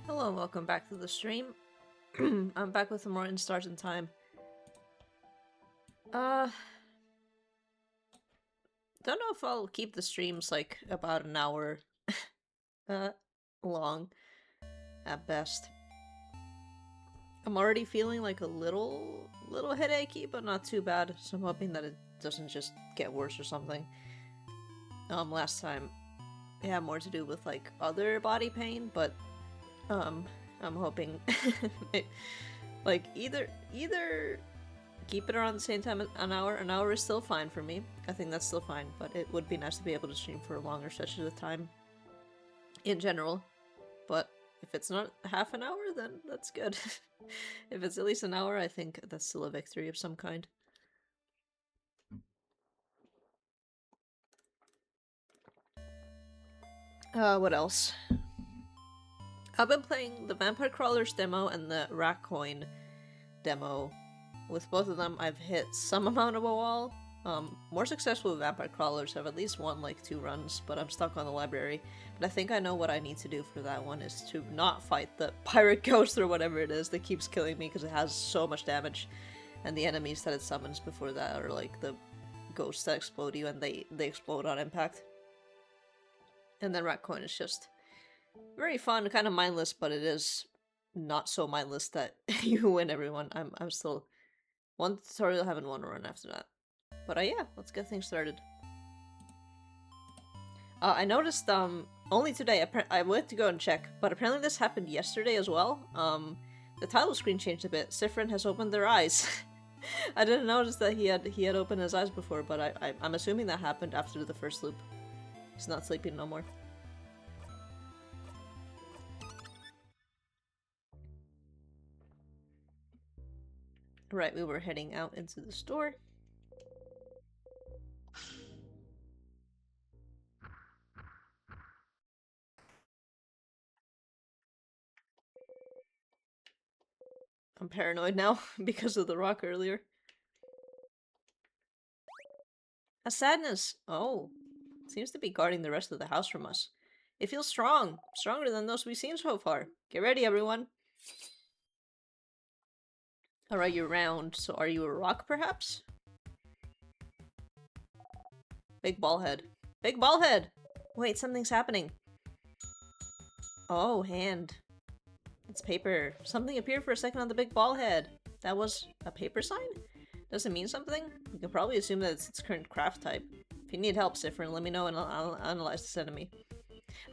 Hello and welcome back to the stream. I'm back with some more instars in time. Don't know if I'll keep the streams like about an hour long at best. I'm already feeling like a little headachy, but not too bad, so I'm hoping that it doesn't just get worse or something. Last time it had more to do with like other body pain, but I'm hoping like either keep it around the same time an hour. An hour is still fine for me. I think that's still fine, but it would be nice to be able to stream for longer stretches of time in general. But if it's not half an hour, then that's good. If it's at least an hour, I think that's still a victory of some kind. What else? I've been playing the Vampire Crawlers demo and the Rat Coin demo. With both of them, I've hit some amount of a wall. More successful with Vampire Crawlers. I've at least won like 2 runs, but I'm stuck on the library. But I think I know what I need to do for that one is to not fight the pirate ghost or whatever it is that keeps killing me because it has so much damage. And the enemies that it summons before that are like the ghosts that explode you and they explode on impact. And then Rat Coin is just very fun, kind of mindless, but it is not so mindless that you win everyone. I'm still one tutorial, haven't one run after that. But yeah, let's get things started. I noticed only today. I went to go and check, but apparently this happened yesterday as well. The title screen changed a bit. Sifrin has opened their eyes. I didn't notice that he had opened his eyes before, but I'm assuming that happened after the first loop. He's not sleeping no more. Right, we were heading out into the store. I'm paranoid now because of the rock earlier. A sadness! Oh. Seems to be guarding the rest of the house from us. It feels strong. Stronger than those we've seen so far. Get ready, everyone. Alright, you're round, so are you a rock, perhaps? Big ball head. Big ball head! Wait, something's happening. Oh, hand. It's paper. Something appeared for a second on the big ball head. That was a paper sign? Does it mean something? You can probably assume that it's its current craft type. If you need help, Sifrin, let me know and I'll analyze this enemy.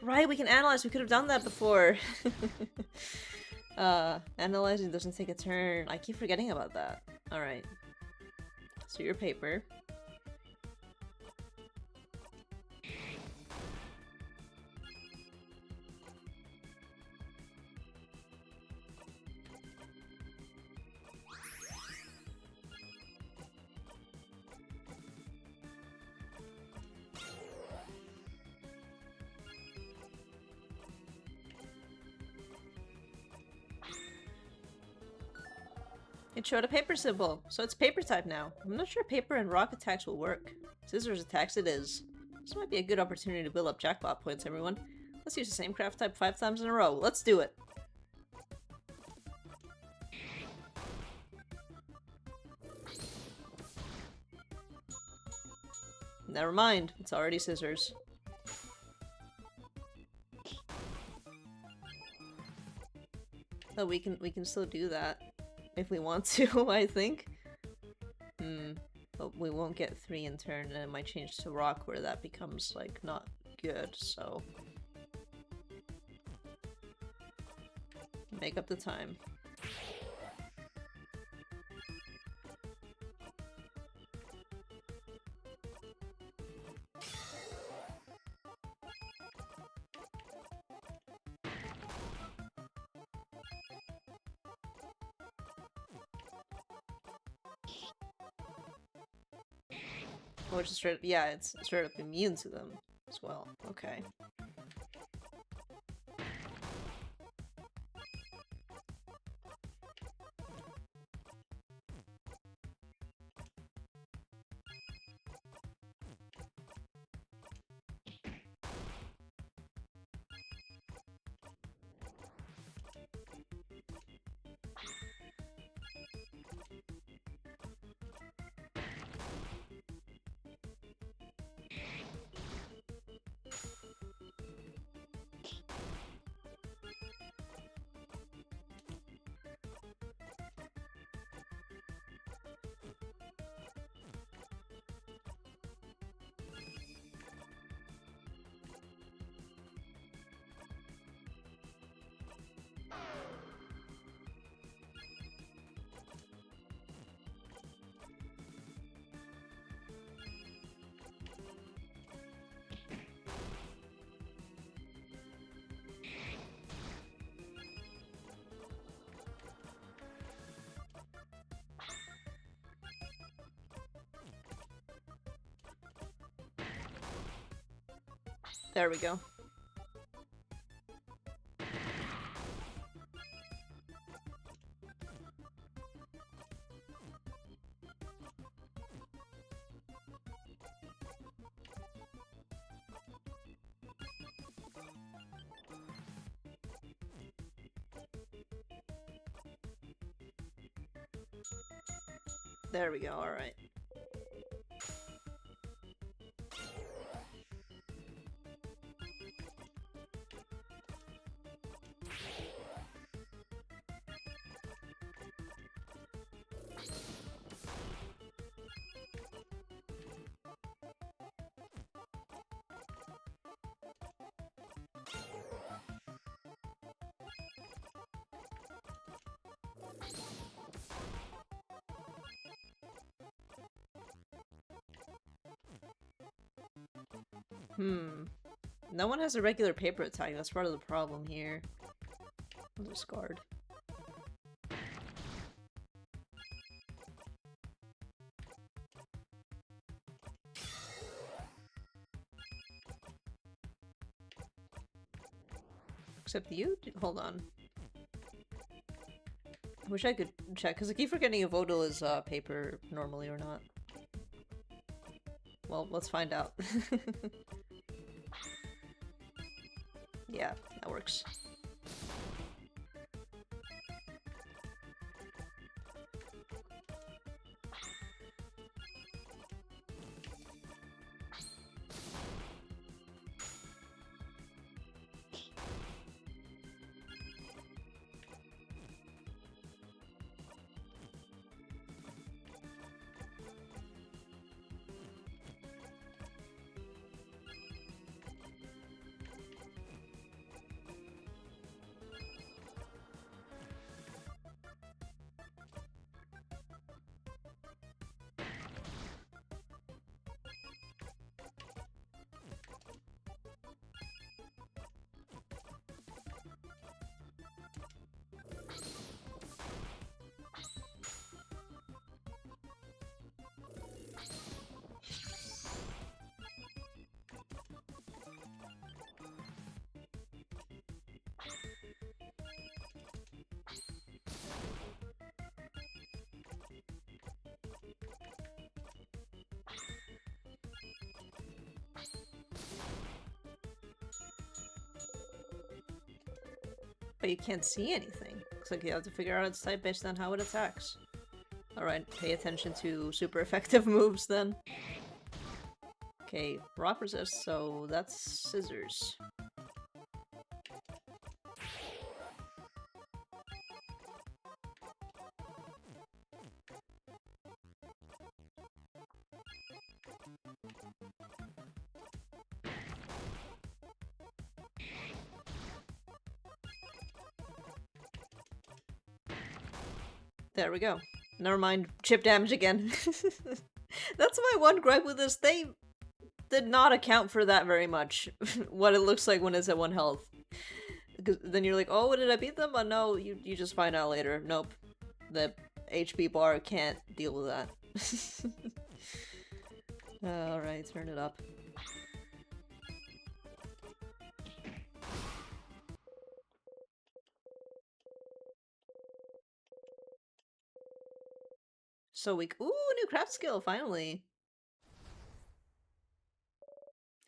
Right, we can analyze. We could have done that before. Analyzing doesn't take a turn. I keep forgetting about that. Alright. So your paper. It showed a paper symbol, so it's paper type now. I'm not sure paper and rock attacks will work. Scissors attacks it is. This might be a good opportunity to build up jackpot points, everyone. Let's use the same craft type 5 times in a row. Let's do it! Never mind, it's already scissors. Oh, we can still do that. If we want to, I think. But we won't get 3 in turn, and it might change to rock where that becomes, like, not good, so... Make up the time. Which is straight, yeah, it's straight up immune to them as well. Okay. There we go. There we go, alright. No one has a regular paper attack, that's part of the problem here. I'll discard. Except you? Hold on. I wish I could check, because I keep forgetting if Odal is paper normally or not. Well, let's find out. Yeah, that works. But you can't see anything. Looks like you have to figure out its type based on how it attacks. Alright, pay attention to super effective moves then. Okay, rock resist, so that's scissors. There we go. Never mind, chip damage again. That's my one gripe with this. They did not account for that very much. What it looks like when it's at 1 health. Because then you're like, oh, did I beat them? But no, you just find out later. Nope. The HP bar can't deal with that. Alright, turn it up. So we- ooh, new craft skill, finally!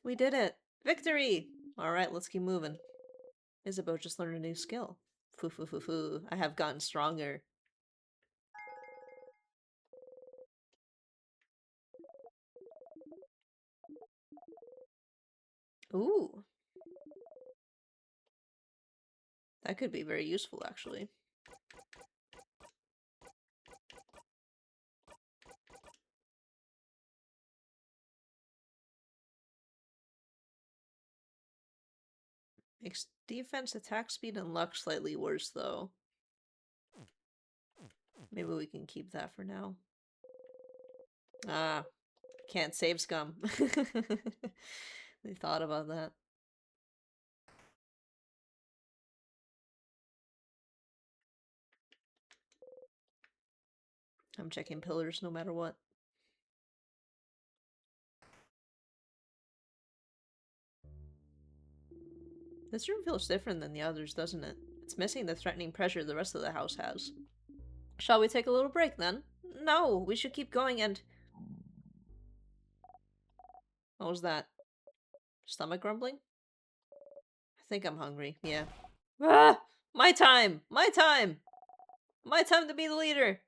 We did it! Victory! Alright, let's keep moving. Isabeau just learned a new skill. Foo foo foo foo. I have gotten stronger. Ooh. That could be very useful, actually. Makes defense, attack speed, and luck slightly worse, though. Maybe we can keep that for now. Ah, can't save scum. They thought about that. I'm checking pillars no matter what. This room feels different than the others, doesn't it? It's missing the threatening pressure the rest of the house has. Shall we take a little break then? No, we should keep going and... What was that? Stomach grumbling? I think I'm hungry, yeah. Ah! My time! My time! My time to be the leader!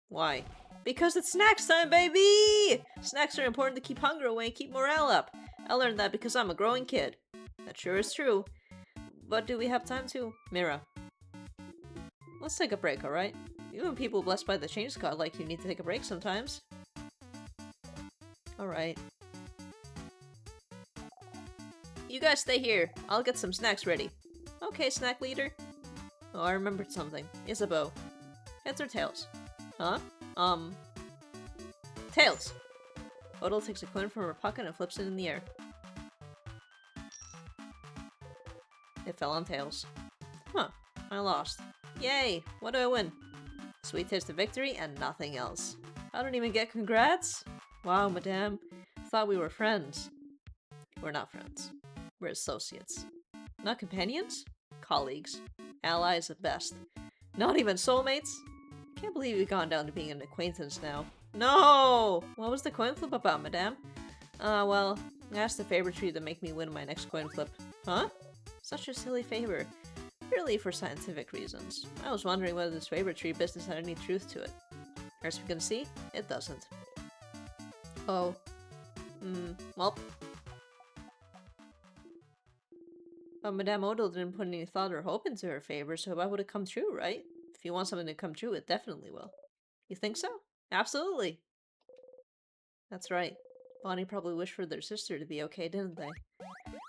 Why? Because it's snacks time, baby! Snacks are important to keep hunger away and keep morale up. I learned that because I'm a growing kid. That sure is true. But do we have time to... Mira. Let's take a break, alright? Even people blessed by the change god like you need to take a break sometimes. Alright. You guys stay here. I'll get some snacks ready. Okay, snack leader. Oh, I remembered something. Isabeau. Heads or tails? Huh? Tails! Odal takes a coin from her pocket and flips it in the air. It fell on tails. Huh. I lost. Yay! What do I win? Sweet taste of victory and nothing else. I don't even get congrats? Wow, madame. Thought we were friends. We're not friends. We're associates. Not companions? Colleagues. Allies at best. Not even soulmates? Can't believe you've gone down to being an acquaintance now. No! What was the coin flip about, madame? Well, I asked the favor tree to make me win my next coin flip. Huh? Such a silly favor. Purely for scientific reasons. I was wondering whether this favor tree business had any truth to it. As we can see, it doesn't. Oh. Well. But Madame Odal didn't put any thought or hope into her favor, so why would it come true, right? If you want something to come true, it definitely will. You think so? Absolutely! That's right. Bonnie probably wished for their sister to be okay, didn't they?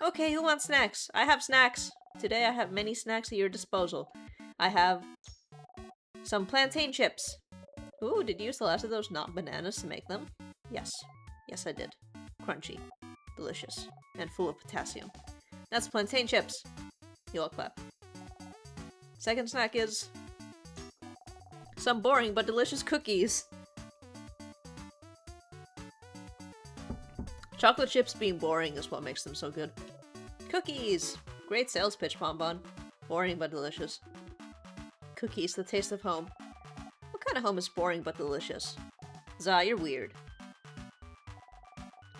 Okay, who wants snacks? I have snacks! Today I have many snacks at your disposal. I have... some plantain chips! Ooh, did you use the last of those not bananas to make them? Yes. Yes, I did. Crunchy. Delicious. And full of potassium. That's plantain chips! You all clap. Second snack is... some boring but delicious cookies! Chocolate chips being boring is what makes them so good. Cookies! Great sales pitch, Bonbon. Boring but delicious. Cookies, the taste of home. What kind of home is boring but delicious? Zah, you're weird.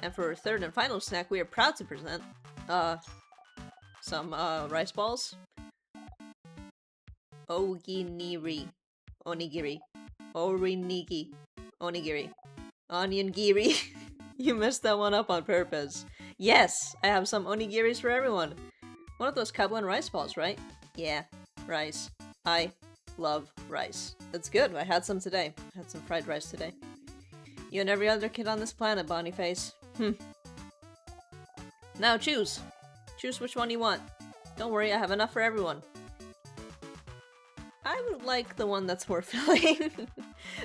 And for our third and final snack, we are proud to present, some, rice balls. Oginiri. Onigiri. Orinigi. Onigiri. Onion giri. You messed that one up on purpose. Yes, I have some onigiris for everyone. One of those Kabwan rice balls, right? Yeah, rice. I love rice. It's good. I had some today. I had some fried rice today. You and every other kid on this planet, Bonyface. Now choose. Choose which one you want. Don't worry, I have enough for everyone. I would like the one that's more filling.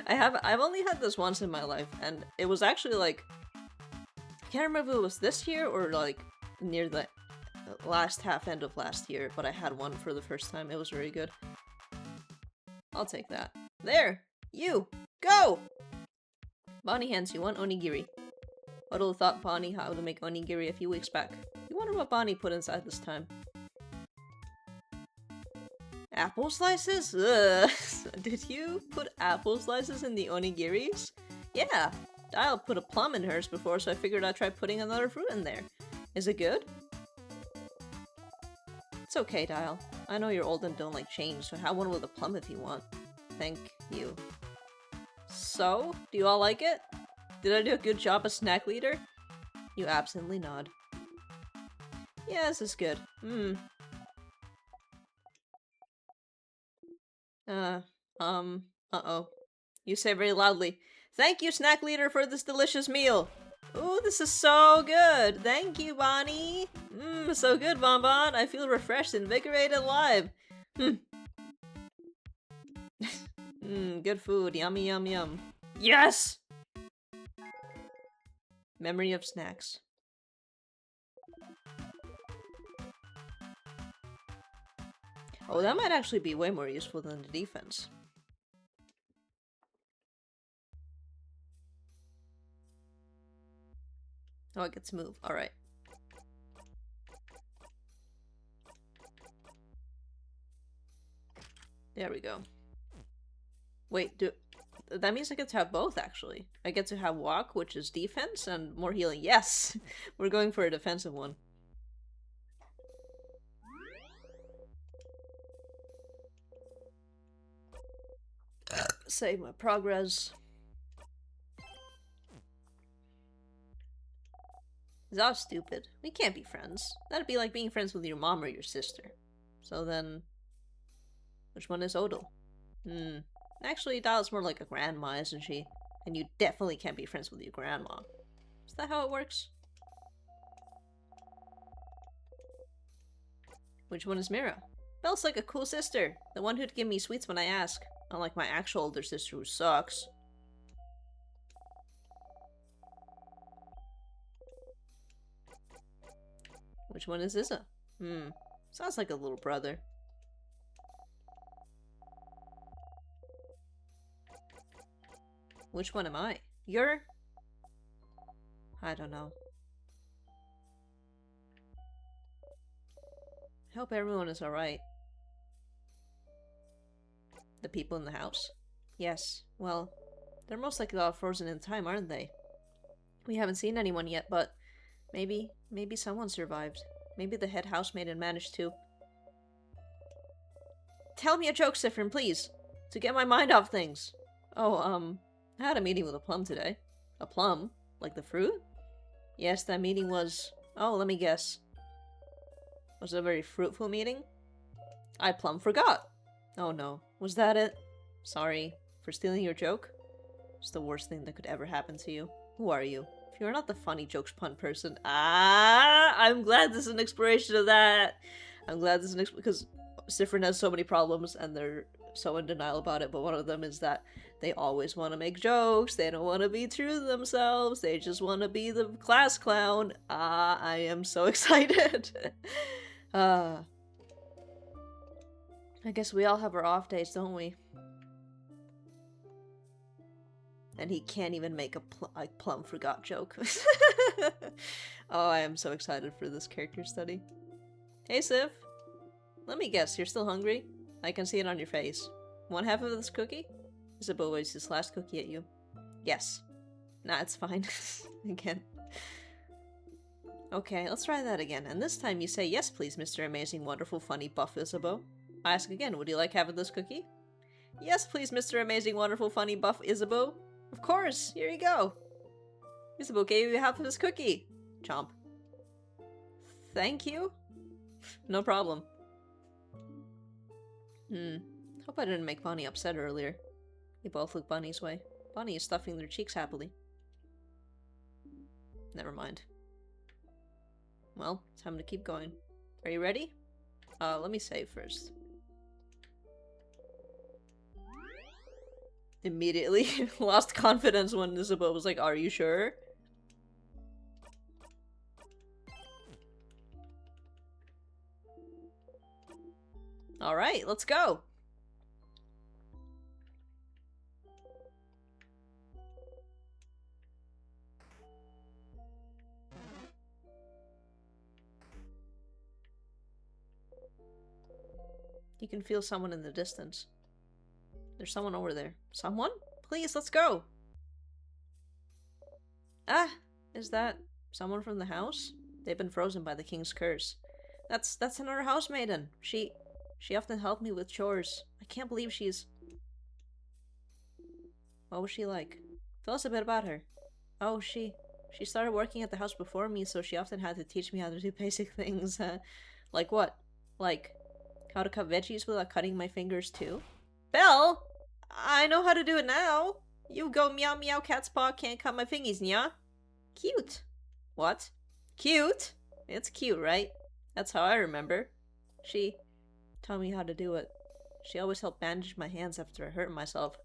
I've only had this once in my life, and it was actually like... I can't remember if it was this year or like near the last half end of last year, but I had one for the first time. It was very good. I'll take that. There! You! Go! Bonnie hands you one onigiri. Odal thought Bonnie how to make onigiri a few weeks back. You wonder what Bonnie put inside this time. Apple slices? Ugh. Did you put apple slices in the onigiris? Yeah! Dial put a plum in hers before, so I figured I'd try putting another fruit in there. Is it good? It's okay, Dial. I know you're old and don't like change, so have one with a plum if you want. Thank you. So, do you all like it? Did I do a good job as snack leader? You absently nod. Yeah, this is good. Uh-oh. You say very loudly, "Thank you, snack leader, for this delicious meal!" Ooh, this is so good! Thank you, Bonnie! So good, Bonbon! I feel refreshed, invigorated, alive! Good food. Yummy, yum, yum. Yes! Memory of snacks. Oh, that might actually be way more useful than the defense. Oh, I get to move. Alright. There we go. Wait, that means I get to have both, actually. I get to have walk, which is defense, and more healing. Yes! We're going for a defensive one. Save my progress. That's stupid. We can't be friends. That'd be like being friends with your mom or your sister. So then... which one is Odal? Actually, Dial's more like a grandma, isn't she? And you definitely can't be friends with your grandma. Is that how it works? Which one is Mira? Belle's like a cool sister. The one who'd give me sweets when I ask. Unlike my actual older sister who sucks. Which one is Izza? Sounds like a little brother. Which one am I? You're... I don't know. I hope everyone is alright. The people in the house? Yes, well, they're most likely all frozen in time, aren't they? We haven't seen anyone yet, but maybe someone survived. Maybe the head housemaid managed to... Tell me a joke, Sifrin, please! To get my mind off things! Oh, I had a meeting with a plum today. A plum? Like the fruit? Yes, that meeting was... Oh, let me guess. Was it a very fruitful meeting? I plumb forgot! Oh no. Was that it? Sorry for stealing your joke. It's the worst thing that could ever happen to you. Who are you? If you're not the funny jokes pun person... I'm glad this is an exploration of that! I'm glad this is an because Sifrin has so many problems and they're so in denial about it, but one of them is that they always want to make jokes, they don't want to be true to themselves, they just want to be the class clown. I am so excited. I guess we all have our off days, don't we? And he can't even make a plum forgot joke. Oh, I am so excited for this character study. Hey, Sif. Let me guess, you're still hungry? I can see it on your face. Want half of this cookie? Isabel waves his last cookie at you. Yes. Nah, it's fine. Again. Okay, let's try that again. And this time you say, yes please, Mr. Amazing, Wonderful, Funny, Buff Isabeau. I ask again, would you like having this cookie? Yes please, Mr. Amazing, Wonderful, Funny, Buff Isabeau. Of course, here you go. Isabeau gave you half of this cookie. Chomp. Thank you? No problem. Hope I didn't make Bonnie upset earlier. We both look Bonnie's way. Bonnie is stuffing their cheeks happily. Never mind. Well, time to keep going. Are you ready? Let me save first. Immediately lost confidence when Isabel was like, are you sure? Alright, let's go! You can feel someone in the distance. There's someone over there. Someone? Please, let's go! Ah! Is that someone from the house? They've been frozen by the king's curse. That's another housemaiden. She often helped me with chores. I can't believe she's... What was she like? Tell us a bit about her. Oh, she started working at the house before me, so she often had to teach me how to do basic things. Like what? Like how to cut veggies without cutting my fingers too? Belle! I know how to do it now! You go meow meow cat's paw, can't cut my fingies, nya? Cute. What? Cute? It's cute, right? That's how I remember. She taught me how to do it. She always helped bandage my hands after I hurt myself,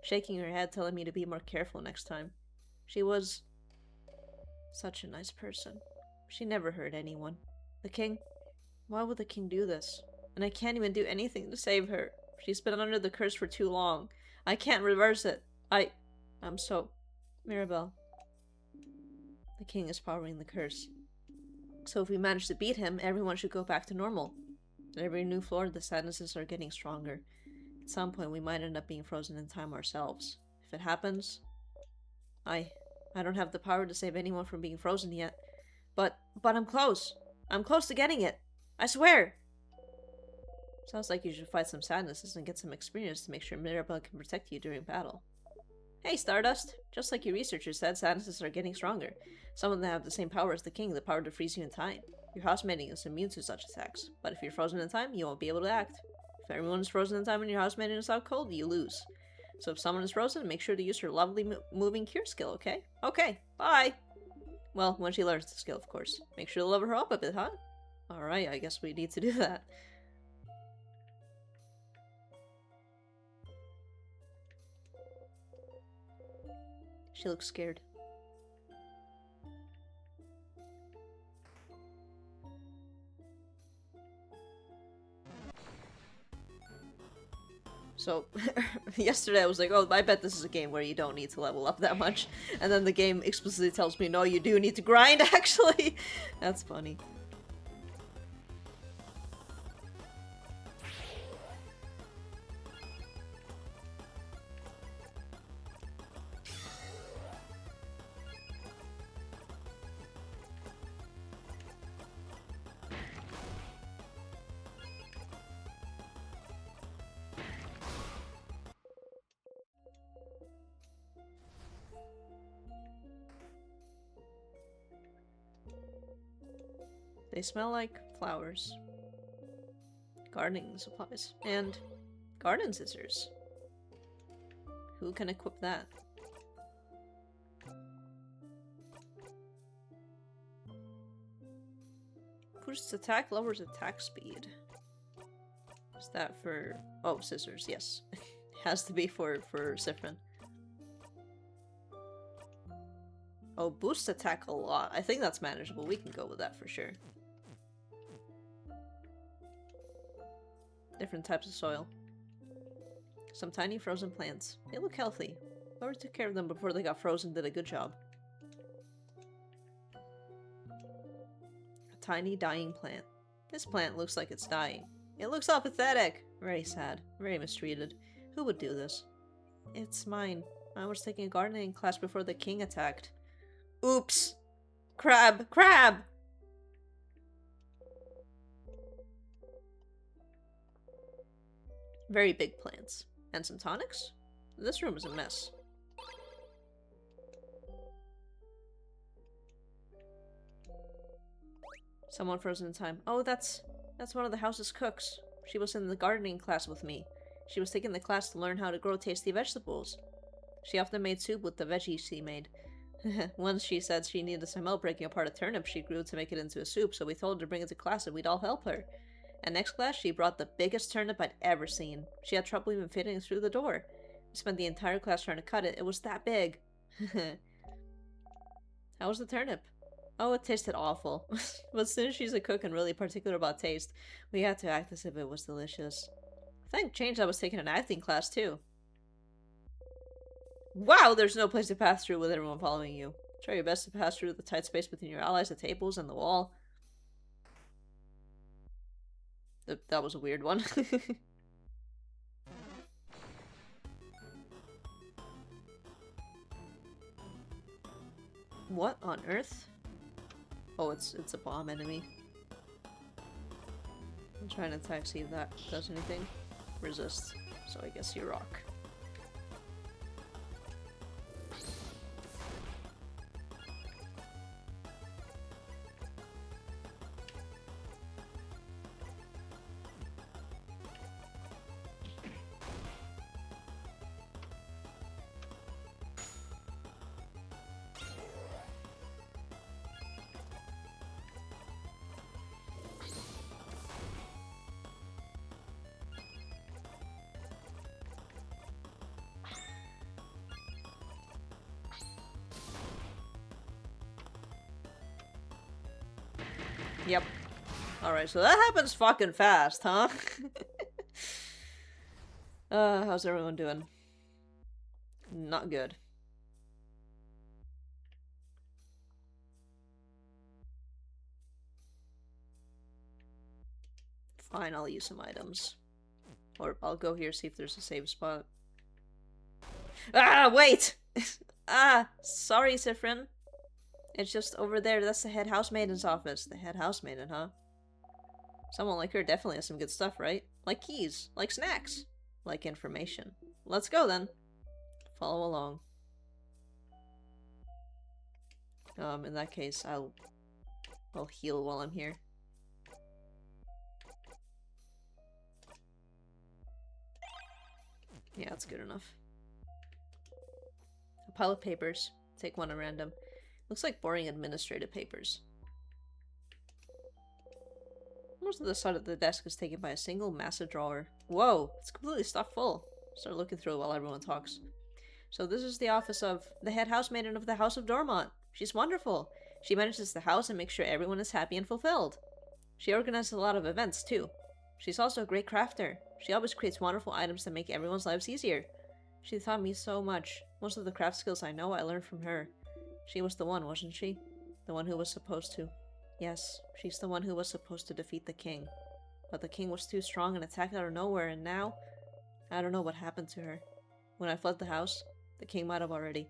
shaking her head telling me to be more careful next time. She was such a nice person. She never hurt anyone. The king? Why would the king do this? And I can't even do anything to save her. She's been under the curse for too long. I can't reverse it. I'm so... Mirabelle. The king is powering the curse. So if we manage to beat him, everyone should go back to normal. At every new floor, the sadnesses are getting stronger. At some point, we might end up being frozen in time ourselves. If it happens, I don't have the power to save anyone from being frozen yet. But I'm close. I'm close to getting it. I swear! Sounds like you should fight some sadnesses and get some experience to make sure Mirabelle can protect you during battle. Hey, Stardust! Just like your researchers said, sadnesses are getting stronger. Some of them have the same power as the king, the power to freeze you in time. Your housemating is immune to such attacks, but if you're frozen in time, you won't be able to act. If everyone is frozen in time and your housemating is out cold, you lose. So if someone is frozen, make sure to use her lovely moving cure skill, okay? Okay, bye! Well, when she learns the skill, of course. Make sure to level her up a bit, huh? Alright, I guess we need to do that. She looks scared. So, yesterday I was like, oh, I bet this is a game where you don't need to level up that much. And then the game explicitly tells me, no, you do need to grind, actually. That's funny. They smell like flowers. Gardening supplies. And garden scissors. Who can equip that? Boosts attack, lowers attack speed. Is that for... oh, scissors, yes. It has to be for Sifrin. Oh, boosts attack a lot. I think that's manageable. We can go with that for sure. Different types of soil. Some tiny frozen plants. They look healthy. Whoever took care of them before they got frozen did a good job. A tiny dying plant. This plant looks like it's dying. It looks all pathetic. Very sad. Very mistreated. Who would do this? It's mine. I was taking a gardening class before the king attacked. Oops! Crab! Crab! Very big plants. And some tonics? This room is a mess. Someone frozen in time. Oh, that's one of the house's cooks. She was in the gardening class with me. She was taking the class to learn how to grow tasty vegetables. She often made soup with the veggies she made. Once she said she needed some help breaking apart a turnip she grew to make it into a soup, so we told her to bring it to class and we'd all help her. And next class, she brought the biggest turnip I'd ever seen. She had trouble even fitting it through the door. We spent the entire class trying to cut it. It was that big. How was the turnip? Oh, it tasted awful. But since she's a cook and really particular about taste, we had to act as if it was delicious. Thank change I was taking an acting class too. Wow, there's no place to pass through with everyone following you. Try your best to pass through the tight space between your allies, the tables, and the wall. That was a weird one. What on earth? Oh, it's a bomb enemy. I'm trying to attack, see if that does anything. Resist. So I guess you rock. Yep. Alright, so that happens fucking fast, huh? How's everyone doing? Not good. Fine, I'll use some items. Or I'll go here, see if there's a save spot. Ah, wait! Ah, sorry, Sifrin. It's just over there. That's the head housemaiden's office. The head housemaiden, huh? Someone like her definitely has some good stuff, right? Like keys, like snacks, like information. Let's go then. Follow along. In that case, I'll heal while I'm here. Yeah, that's good enough. A pile of papers. Take one at random. Looks like boring administrative papers. Most of the side of the desk is taken by a single massive drawer. Whoa, it's completely stuffed full. Start looking through it while everyone talks. So this is the office of the head housemaiden of the House of Dormont. She's wonderful. She manages the house and makes sure everyone is happy and fulfilled. She organizes a lot of events, too. She's also a great crafter. She always creates wonderful items that make everyone's lives easier. She taught me so much. Most of the craft skills I know I learned from her. She was the one, wasn't she? The one who was supposed to. Yes, she's the one who was supposed to defeat the king. But the king was too strong and attacked out of nowhere, and now... I don't know what happened to her. When I fled the house, the king might have already.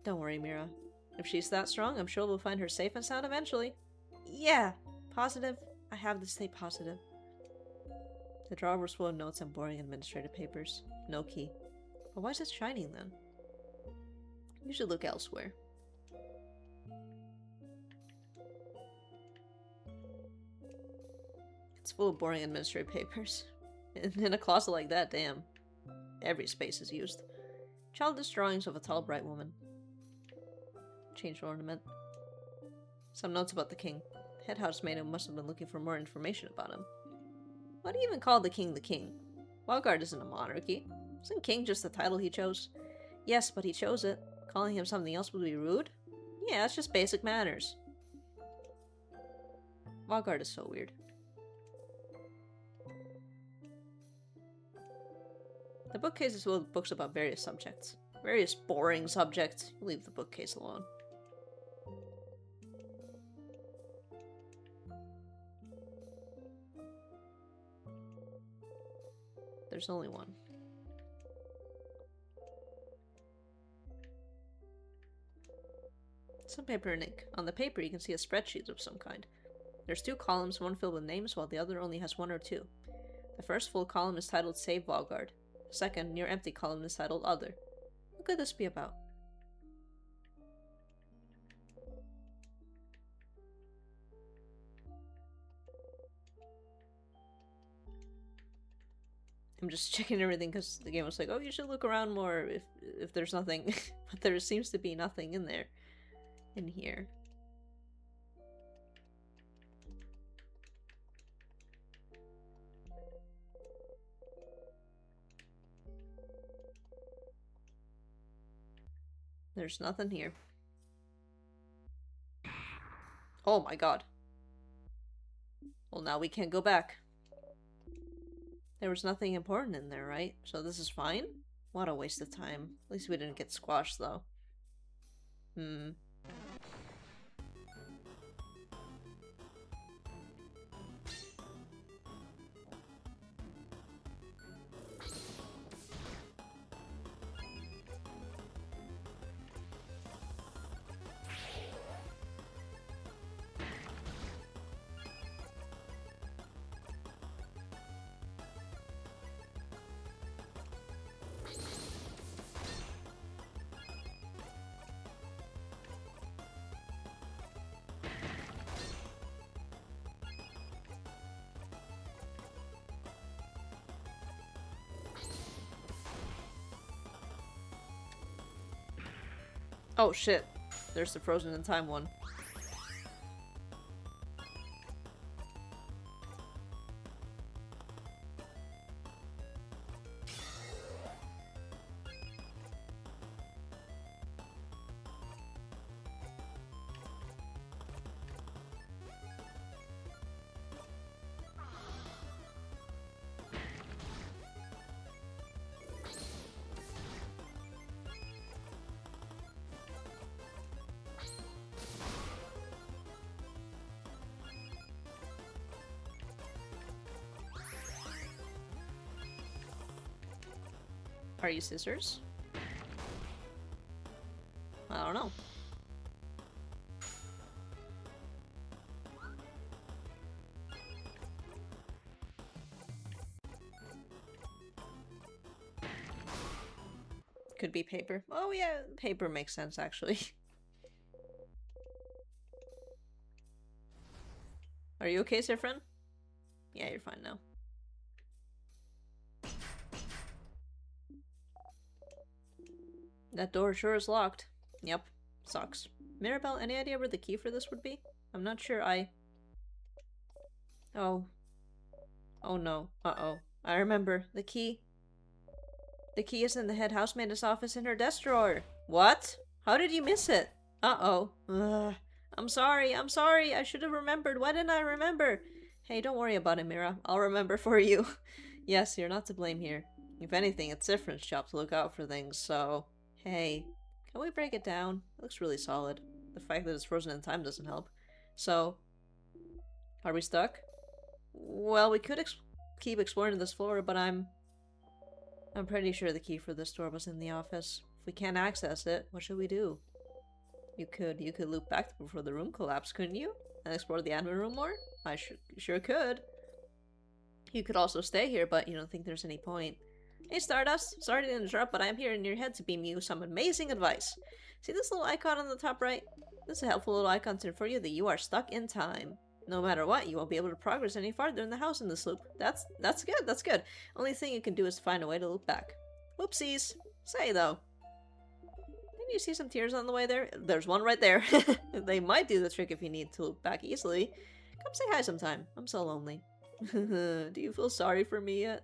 Don't worry, Mira. If she's that strong, I'm sure we'll find her safe and sound eventually. Yeah! Positive. I have to stay positive. The drawer was full of notes and boring administrative papers. No key. But why is it shining then? You should look elsewhere. It's full of boring administrative papers. In a closet like that, damn. Every space is used. Childish drawings of a tall, bright woman. Change ornament. Some notes about the king. Head housemaiden must have been looking for more information about him. Why do you even call the king the king? Wildguard isn't a monarchy. Isn't king just the title he chose? Yes, but he chose it. Calling him something else would be rude? Yeah, it's just basic manners. Wildguard is so weird. The bookcase is full of books about various subjects. Various boring subjects. Leave the bookcase alone. There's only one. Some paper and ink. On the paper you can see a spreadsheet of some kind. There's two columns, one filled with names while the other only has one or two. The first full column is titled Save Valgard. The second, near empty column is titled Other. What could this be about? I'm just checking everything because the game was like, oh, you should look around more if there's nothing. But there seems to be nothing in there. In here. There's nothing here. Oh my god. Well, now we can't go back. There was nothing important in there, right? So this is fine? What a waste of time. At least we didn't get squashed, though. Oh shit. There's the Frozen in Time one. Are you scissors? I don't know. Could be paper. Oh yeah, paper makes sense actually. Are you okay, sir friend? Yeah, you're fine now. That door sure is locked. Yep, sucks. Mirabelle, any idea where the key for this would be? I'm not sure Oh. Oh no. Uh-oh. I remember. The key. The key is in the head housemaid's office in her desk drawer. What? How did you miss it? Uh-oh. Ugh. I'm sorry. I'm sorry. I should have remembered. Why didn't I remember? Hey, don't worry about it, Mira. I'll remember for you. Yes, you're not to blame here. If anything, it's Sifrin's job to look out for things, so... Hey, can we break it down? It looks really solid. The fact that it's frozen in time doesn't help. So, are we stuck? Well, we could keep exploring this floor, but I'm pretty sure the key for this door was in the office. If we can't access it, what should we do? You could loop back before the room collapsed, couldn't you? And explore the admin room more? I sure could. You could also stay here, but you don't think there's any point. Hey Stardust, sorry to interrupt, but I'm here in your head to beam you some amazing advice. See this little icon on the top right? This is a helpful little icon to inform you that you are stuck in time. No matter what, you won't be able to progress any farther in the house in this loop. That's good. Only thing you can do is find a way to loop back. Whoopsies. Say though. Didn't you see some tears on the way there? There's one right there. They might do the trick if you need to loop back easily. Come say hi sometime. I'm so lonely. Do you feel sorry for me yet?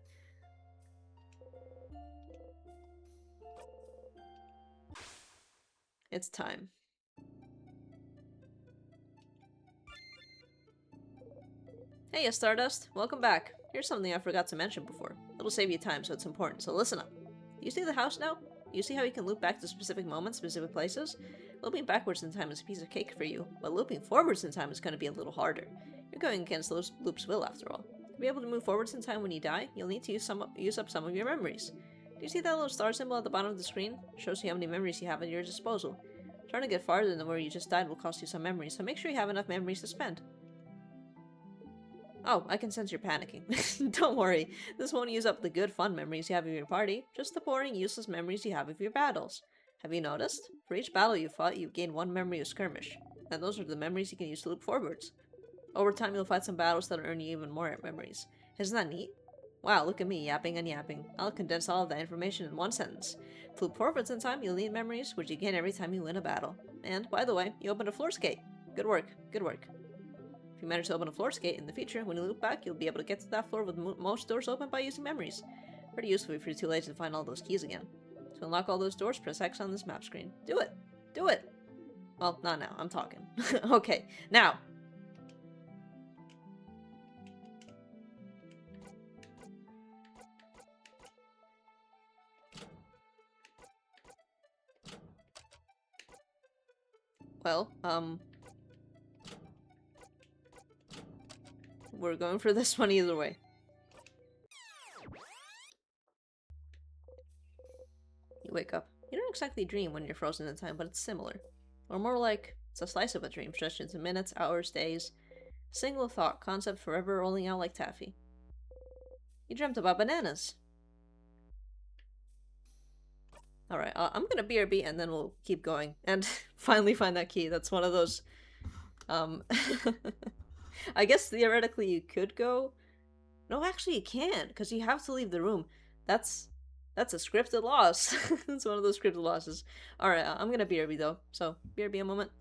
It's time. Hey, Stardust. Welcome back. Here's something I forgot to mention before. It'll save you time, so it's important, so listen up. You see the house now? You see how you can loop back to specific moments, specific places? Looping backwards in time is a piece of cake for you, but looping forwards in time is going to be a little harder. You're going against those loop's will, after all. To be able to move forwards in time when you die, you'll need to use up some of your memories. Do you see that little star symbol at the bottom of the screen? It shows you how many memories you have at your disposal. Trying to get farther than where you just died will cost you some memories, so make sure you have enough memories to spend. Oh, I can sense you're panicking. Don't worry, this won't use up the good fun memories you have of your party, just the boring useless memories you have of your battles. Have you noticed? For each battle you fought, you gain one memory of skirmish, and those are the memories you can use to loop forwards. Over time you'll fight some battles that'll earn you even more memories. Isn't that neat? Wow, look at me, yapping and yapping. I'll condense all of that information in one sentence. To loop forwards in time, you'll need memories, which you gain every time you win a battle. And, by the way, you opened a floor skate. Good work, good work. If you manage to open a floor skate in the future, when you loop back, you'll be able to get to that floor with most doors open by using memories. Pretty useful if you're too lazy to find all those keys again. To unlock all those doors, press X on this map screen. Do it! Do it! Well, not now. I'm talking. Okay, now! Well, we're going for this one either way. You wake up. You don't exactly dream when you're frozen in time, but it's similar. Or more like, it's a slice of a dream stretched into minutes, hours, days. Single thought, concept forever rolling out like taffy. You dreamt about bananas. Alright, I'm gonna BRB and then we'll keep going. And finally find that key. That's one of those... I guess theoretically you could go... No, actually you can't, because you have to leave the room. That's a scripted loss. It's one of those scripted losses. Alright, I'm gonna BRB though. So, BRB a moment.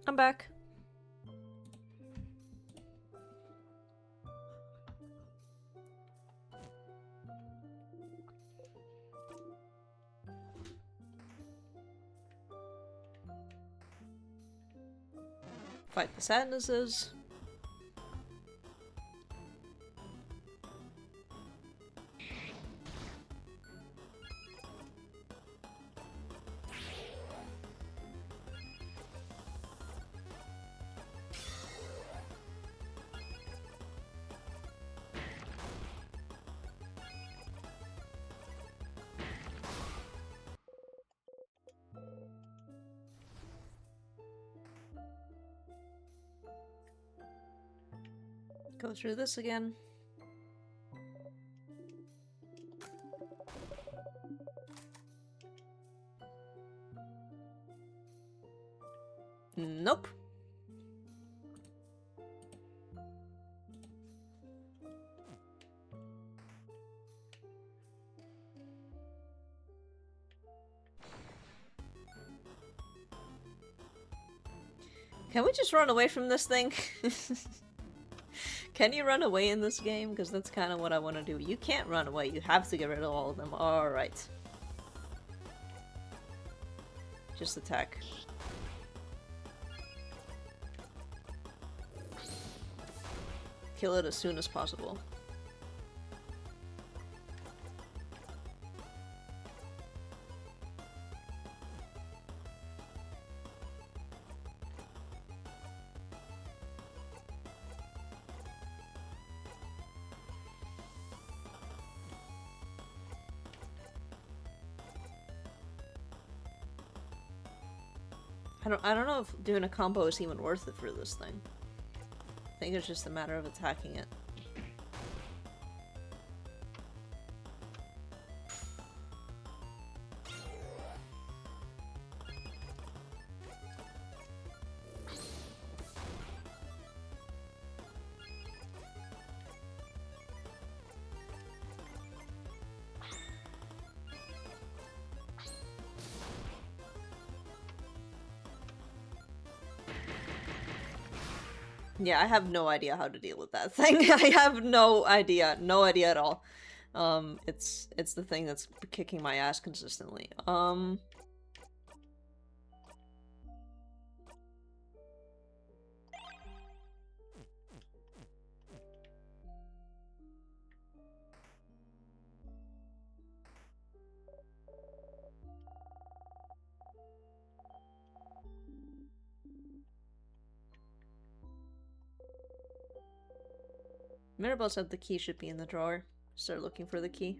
I'm back. Fight the sadnesses. Go through this again. Nope. Can we just run away from this thing? Can you run away in this game? Because that's kind of what I want to do. You can't run away. You have to get rid of all of them. Alright. Just attack. Kill it as soon as possible. I don't know if doing a combo is even worth it for this thing. I think it's just a matter of attacking it. Yeah, I have no idea how to deal with that thing. I have no idea. No idea at all. It's the thing that's kicking my ass consistently. Mirabelle said the key should be in the drawer. Start looking for the key.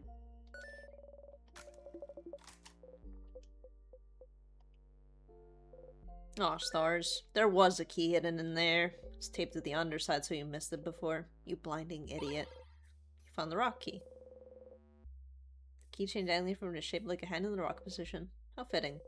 Aw, stars. There was a key hidden in there. It's taped to the underside so you missed it before. You blinding idiot. You found the rock key. The key changed only from the shape like a hand in the rock position. How fitting.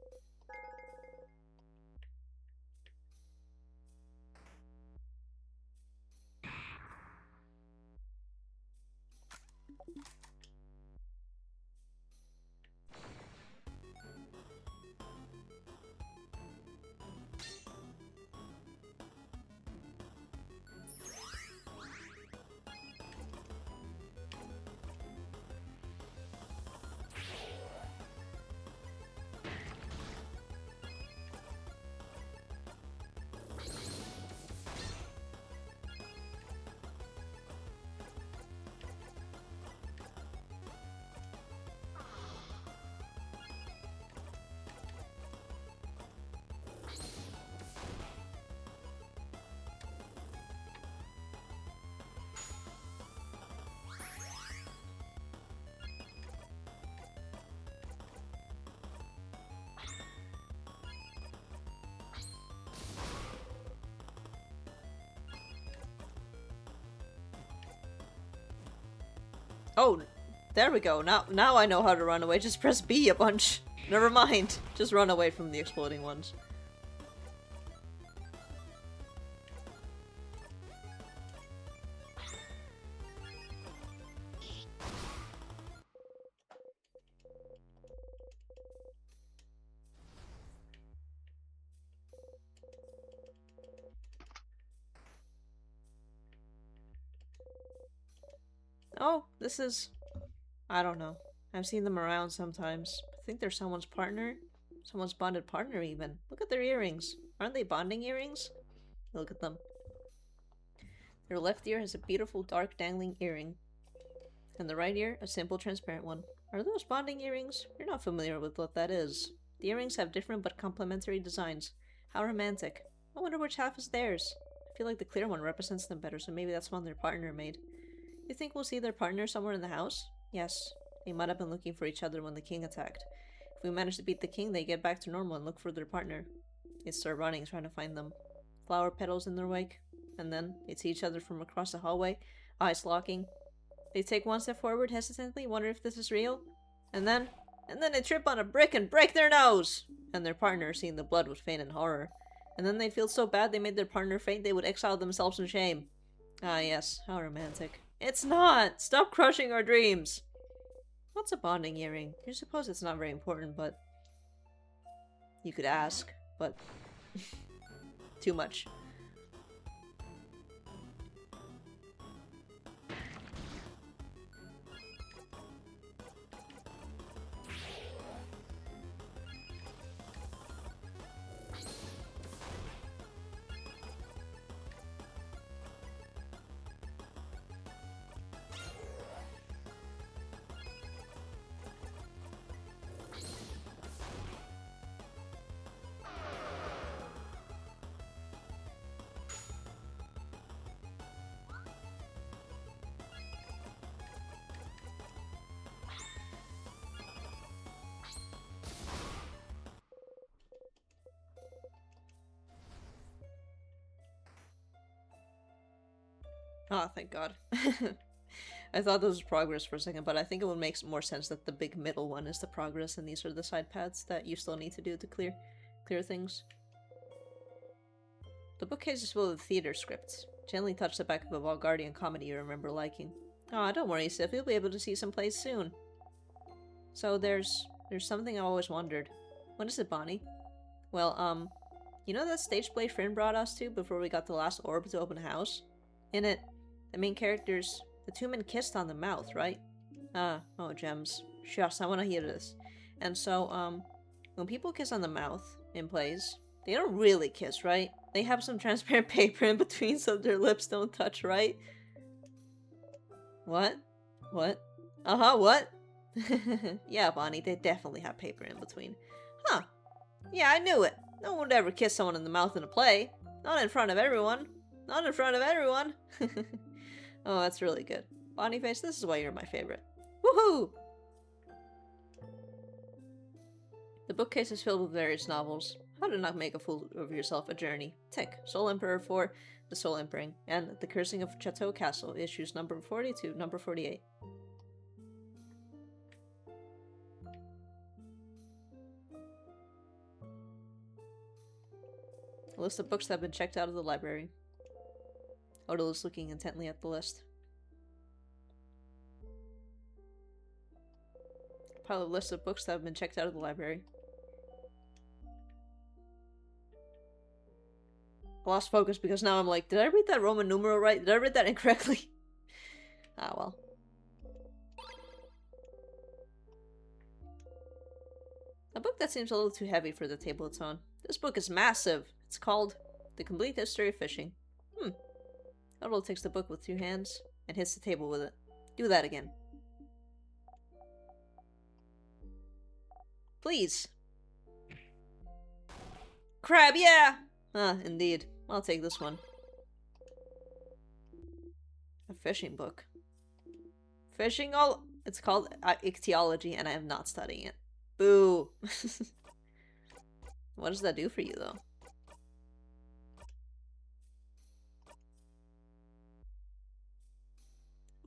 Oh, there we go. Now I know how to run away. Just press B a bunch. Never mind. Just run away from the exploding ones. Oh, this is... I don't know. I've seen them around sometimes. I think they're someone's partner. Someone's bonded partner, even. Look at their earrings. Aren't they bonding earrings? Look at them. Their left ear has a beautiful dark dangling earring. And the right ear, a simple transparent one. Are those bonding earrings? You're not familiar with what that is. The earrings have different but complementary designs. How romantic. I wonder which half is theirs. I feel like the clear one represents them better, so maybe that's one their partner made. You think we'll see their partner somewhere in the house? Yes. They might have been looking for each other when the king attacked. If we manage to beat the king, they get back to normal and look for their partner. They start running, trying to find them. Flower petals in their wake. And then, they see each other from across the hallway, eyes locking. They take one step forward hesitantly, wonder if this is real. And then they trip on a brick and break their nose! And their partner, seeing the blood, would faint in horror. And then they'd feel so bad they made their partner faint they would exile themselves in shame. Ah yes, how romantic. It's not! Stop crushing our dreams! What's a bonding earring? You suppose it's not very important, but... You could ask, but... Too much. Oh, thank God. I thought this was progress for a second, but I think it would make more sense that the big middle one is the progress and these are the side paths that you still need to do to clear things. The bookcase is full of theater scripts. Gently touch the back of a Valgardian comedy you remember liking. Oh, don't worry, Sif, you'll be able to see some plays soon. So there's something I've always wondered. What is it, Bonnie? Well, you know that stage play Frin brought us to before we got the last orb to open house? In it, the main characters, the two men kissed on the mouth, right? Oh, gems. Shucks, I want to hear this. And so, when people kiss on the mouth in plays, they don't really kiss, right? They have some transparent paper in between so their lips don't touch, right? What? What? What? Yeah, Bonnie, they definitely have paper in between. Huh. Yeah, I knew it. No one would ever kiss someone in the mouth in a play. Not in front of everyone. Not in front of everyone! Oh, that's really good. Bonnie Face, this is why you're my favorite. Woohoo! The bookcase is filled with various novels. How to Not Make a Fool of Yourself, A Journey. Tick. Soul Emperor 4, The Soul Emperor, and The Cursing of Chateau Castle, issues number 40 to number 48. A list of books that have been checked out of the library. Odo is looking intently at the list. A pile of lists of books that have been checked out of the library. I lost focus because now I'm like, did I read that Roman numeral right? Did I read that incorrectly? Ah, well. A book that seems a little too heavy for the table it's on. This book is massive. It's called The Complete History of Fishing. Odo takes the book with 2 hands and hits the table with it. Do that again. Please. Crab, yeah! Indeed. I'll take this one. A fishing book. Fishing all... It's called ichthyology and I am not studying it. Boo! What does that do for you, though?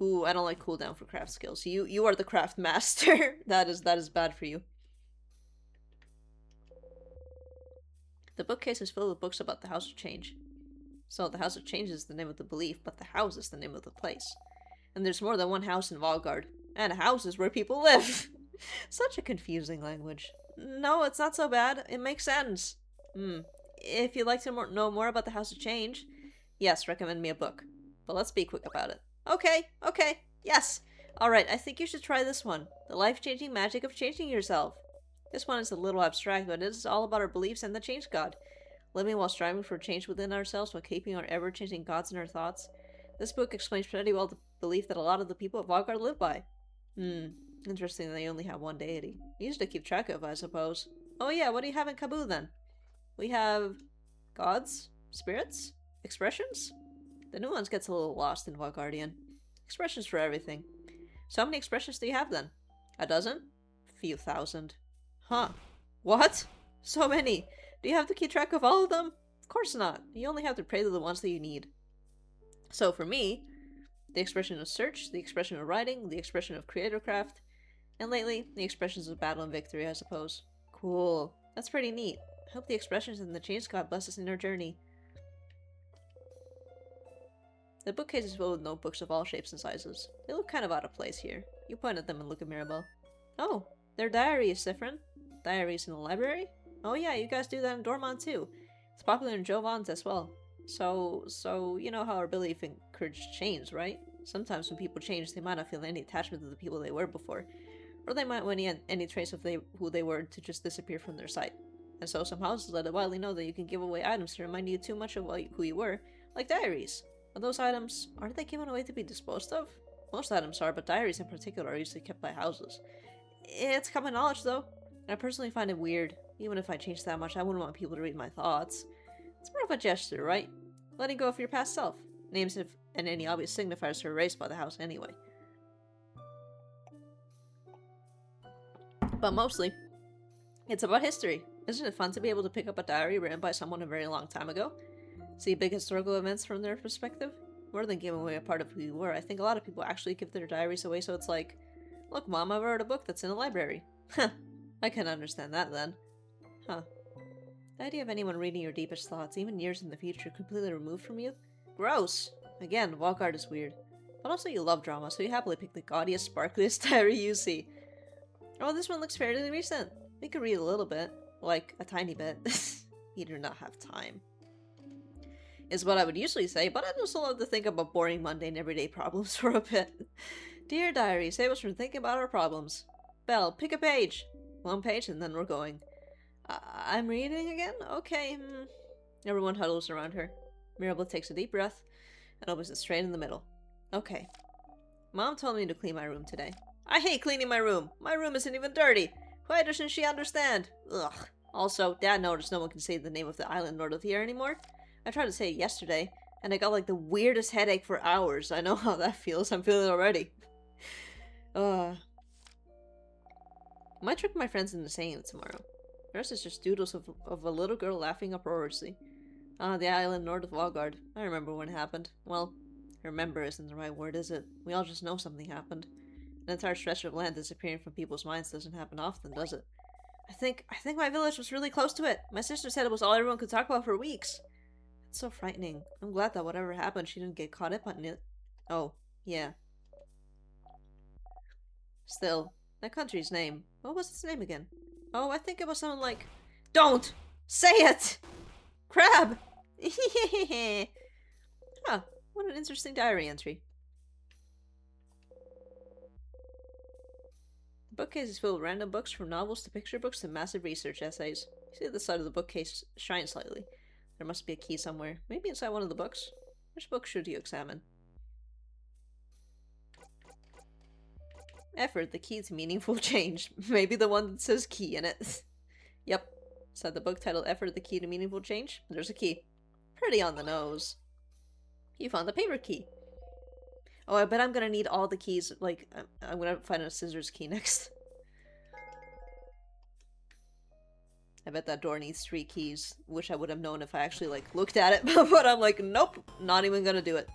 Ooh, I don't like cooldown for craft skills. You are the craft master. That is bad for you. The bookcase is filled with books about the House of Change. So the House of Change is the name of the belief, but the house is the name of the place. And there's more than one house in Valgard. And a house is where people live. Such a confusing language. No, it's not so bad. It makes sense. If you'd like to know more about the House of Change, yes, recommend me a book. But let's be quick about it. Okay, yes. Alright, I think you should try this one. The life-changing magic of changing yourself. This one is a little abstract, but it is all about our beliefs and the change god. Living while striving for change within ourselves while keeping our ever-changing gods in our thoughts. This book explains pretty well the belief that a lot of the people of Valgard live by. Interesting they only have one deity. Easy to keep track of, I suppose. Oh yeah, what do you have in Kabul then? We have... gods? Spirits? Expressions? The nuance gets a little lost in Valgardian. Expressions for everything. So how many expressions do you have then? A dozen? Few thousand. Huh. What? So many! Do you have to keep track of all of them? Of course not. You only have to pray to the ones that you need. So for me, the expression of search, the expression of writing, the expression of creator craft, and lately, the expressions of battle and victory, I suppose. Cool. That's pretty neat. I hope the expressions and the change god bless us in our journey. The bookcase is filled with notebooks of all shapes and sizes. They look kind of out of place here. You point at them and look at Mirabelle. Oh, they're diaries, Siffrin. Diaries in the library? Oh yeah, you guys do that in Dormont too. It's popular in Jovan's as well. So, you know how our belief encourages change, right? Sometimes when people change, they might not feel any attachment to the people they were before. Or they might want any trace of who they were to just disappear from their sight. And so some houses let it widely know that you can give away items to remind you too much of who you were, like diaries. But those items, aren't they given away to be disposed of? Most items are, but diaries in particular are usually kept by houses. It's common knowledge though. And I personally find it weird. Even if I changed that much, I wouldn't want people to read my thoughts. It's more of a gesture, right? Letting go of your past self. Names and any obvious signifiers are erased by the house anyway. But mostly, it's about history. Isn't it fun to be able to pick up a diary written by someone a very long time ago? See big historical events from their perspective? More than giving away a part of who you were, I think a lot of people actually give their diaries away, so it's like, look, Mom, I wrote a book that's in a library. Huh. I can understand that then. Huh. The idea of anyone reading your deepest thoughts, even years in the future, completely removed from you? Gross! Again, Valgard is weird. But also you love drama, so you happily pick the gaudiest, sparkliest diary you see. Oh, this one looks fairly recent. We could read a little bit. Like, a tiny bit. You do not have time. Is what I would usually say, but I also love to think about boring, mundane, everyday problems for a bit. Dear diary, save us from thinking about our problems. Belle, pick a page. One page and then we're going. I'm reading again? Okay. Everyone huddles around her. Mirabelle takes a deep breath and opens it straight in the middle. Okay. Mom told me to clean my room today. I hate cleaning my room. My room isn't even dirty. Why doesn't she understand? Ugh. Also, Dad noticed no one can say the name of the island north of here anymore. I tried to say it yesterday, and I got like the weirdest headache for hours. I know how that feels. I'm feeling it already. Might trick my friends into saying it tomorrow. The rest is just doodles of a little girl laughing uproariously. The island north of Valgard. I remember when it happened. Well, remember isn't the right word, is it? We all just know something happened. An entire stretch of land disappearing from people's minds doesn't happen often, does it? I think my village was really close to it. My sister said it was all everyone could talk about for weeks. It's so frightening. I'm glad that whatever happened, she didn't get caught up on it. Oh, yeah. Still, that country's name. What was its name again? Oh, I think it was something like... Don't! Say it! Crab! Huh, what an interesting diary entry. The bookcase is filled with random books, from novels to picture books to massive research essays. You see the side of the bookcase shine slightly. There must be a key somewhere. Maybe inside one of the books. Which book should you examine? Effort, the key to meaningful change. Maybe the one that says key in it. Yep. Inside the book titled Effort, the key to meaningful change, there's a key. Pretty on the nose. You found the paper key. Oh, I bet I'm gonna need all the keys. Like, I'm gonna find a scissors key next. I bet that door needs 3 keys, which I would have known if I actually, like, looked at it. But I'm like, nope, not even gonna do it.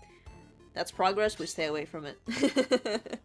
That's progress, we stay away from it.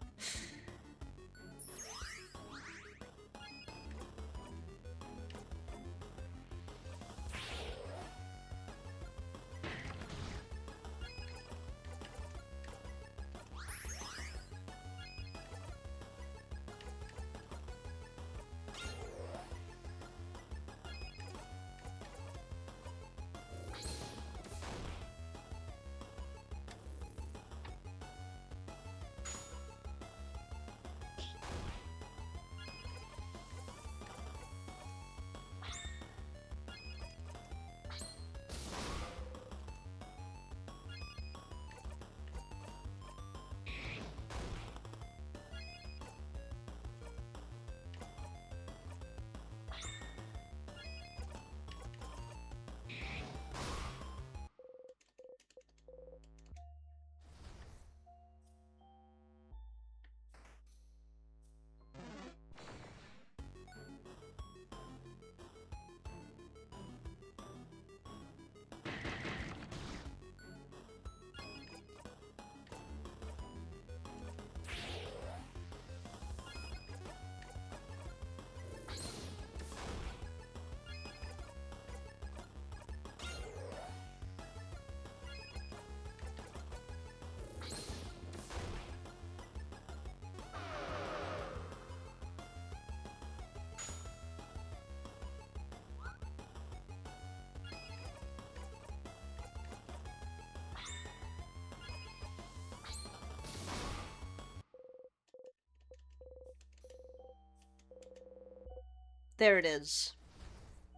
There it is.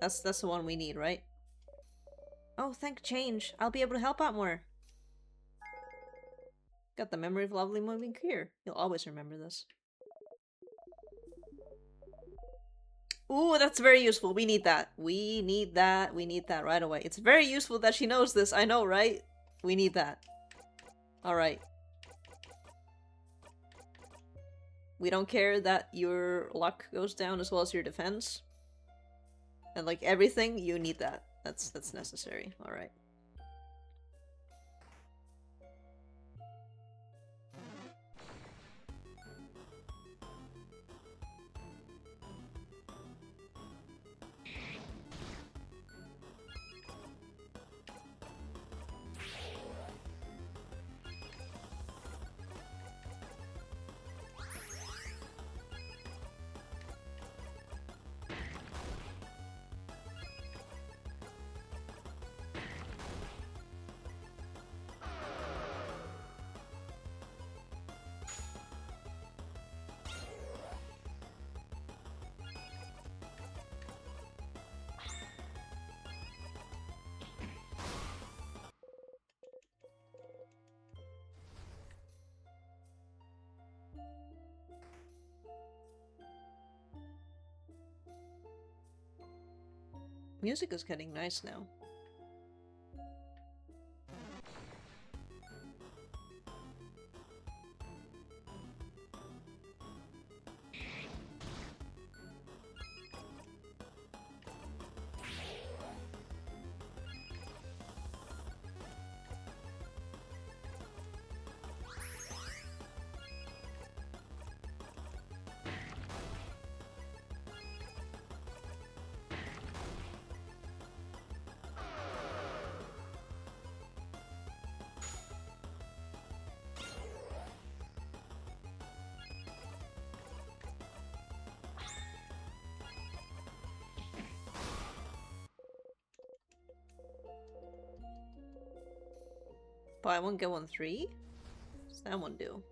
That's the one we need, right? Oh, thank change. I'll be able to help out more. Got the memory of lovely moving here. You'll always remember this. Ooh, that's very useful. We need that. We need that. We need that right away. It's very useful that she knows this. I know, right? We need that. Alright. We don't care that your luck goes down as well as your defense. And like everything, you need that. That's necessary. Alright. Music is getting nice now. Buy one, get one 3? What's that one do?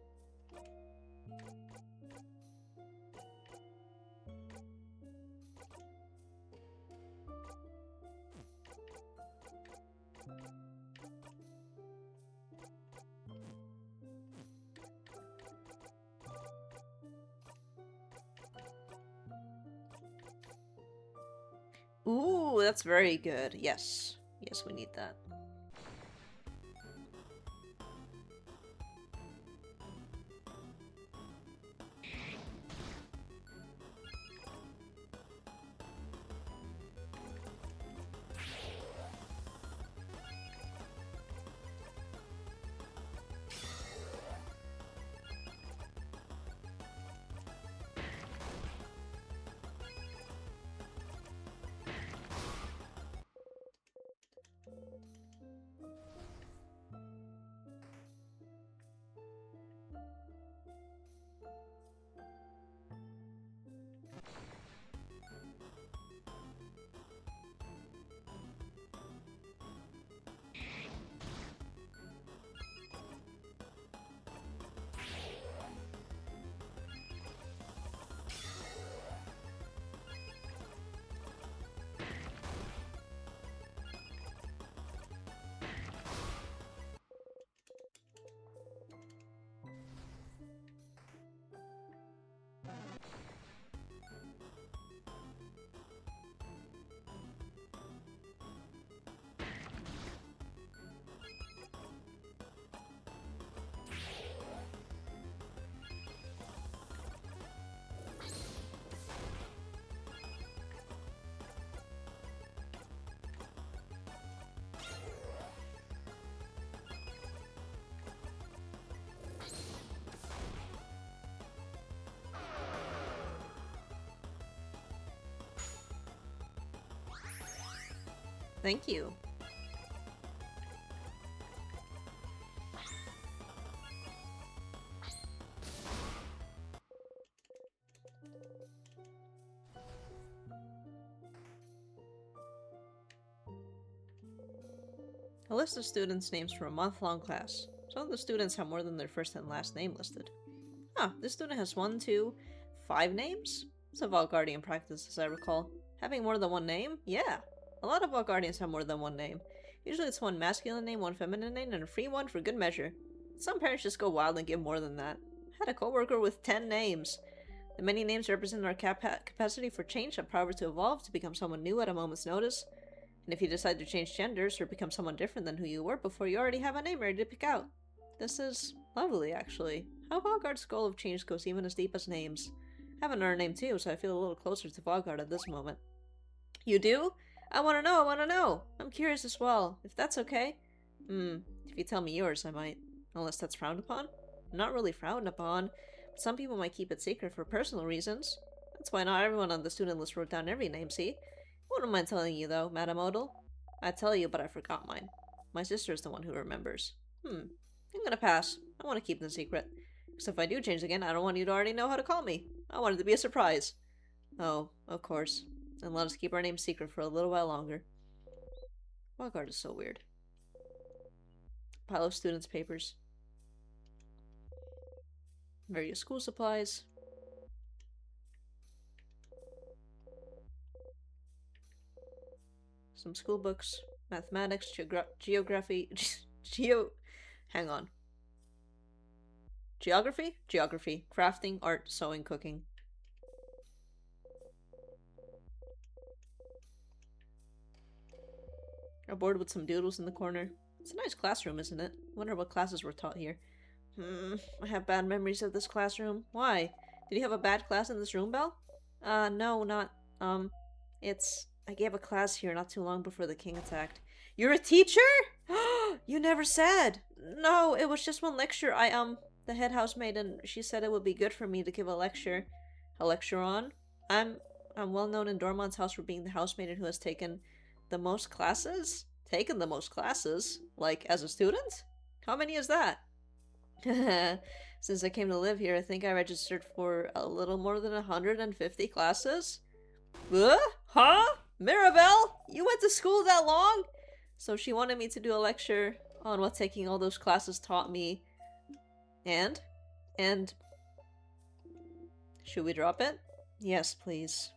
Ooh, that's very good. Yes. Yes, we need that. Thank you. A list of students' names from a month-long class. Some of the students have more than their first and last name listed. Ah, this student has 1, 2, 5 names? It's a Valguardian practice, as I recall. Having more than one name? Yeah. A lot of Valguardians have more than one name. Usually it's one masculine name, one feminine name, and a free one for good measure. Some parents just go wild and give more than that. I had a coworker with 10 names. The many names represent our capacity for change, our power to evolve, to become someone new at a moment's notice. And if you decide to change genders or become someone different than who you were before, you already have a name ready to pick out. This is lovely, actually. How Valgard's goal of change goes even as deep as names. I have another name too, so I feel a little closer to Valgard at this moment. You do? I wanna know! I'm curious as well, if that's okay. If you tell me yours, I might. Unless that's frowned upon? Not really frowned upon, but some people might keep it secret for personal reasons. That's why not everyone on the student list wrote down every name, see? Wouldn't mind telling you though, Madame Odal. I'd tell you, but I forgot mine. My sister is the one who remembers. I'm gonna pass. I want to keep the secret. Because if I do change again, I don't want you to already know how to call me. I want it to be a surprise. Oh, of course. And let us keep our name secret for a little while longer. Valgard is so weird. Pile of students' papers. Various school supplies. Some school books. Mathematics, geography, hang on. Geography. Crafting, art, sewing, cooking. A board with some doodles in the corner. It's a nice classroom, isn't it? Wonder what classes were taught here. I have bad memories of this classroom. Why? Did you have a bad class in this room, Belle? No, not, I gave a class here not too long before the king attacked. You're a teacher? You never said! No, it was just one lecture. The head housemaid, and she said it would be good for me to give a lecture. A lecture on? I'm well known in Dormont's house for being the housemaid who has taken the most classes? Taken the most classes? Like, as a student? How many is that? Since I came to live here, I think I registered for a little more than 150 classes. Huh? Mirabelle? You went to school that long? So she wanted me to do a lecture on what taking all those classes taught me. And? Should we drop it? Yes, please.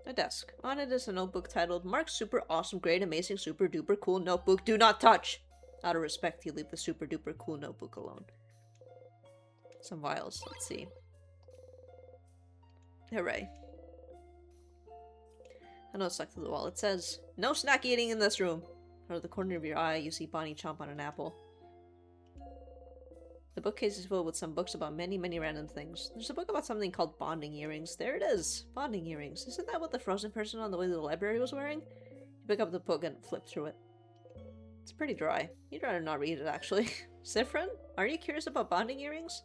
A desk. On it is a notebook titled Mark's Super Awesome Great Amazing Super Duper Cool Notebook. Do not touch! Out of respect, you leave the super duper cool notebook alone. Some vials. Let's see. Hooray. A note stuck to the wall. It says, no snack eating in this room. Out of the corner of your eye, you see Bonnie chomp on an apple. The bookcase is filled with some books about many, many random things. There's a book about something called bonding earrings. There it is! Bonding earrings. Isn't that what the frozen person on the way to the library was wearing? You pick up the book and flip through it. It's pretty dry. You'd rather not read it, actually. Sifrin, are you curious about bonding earrings?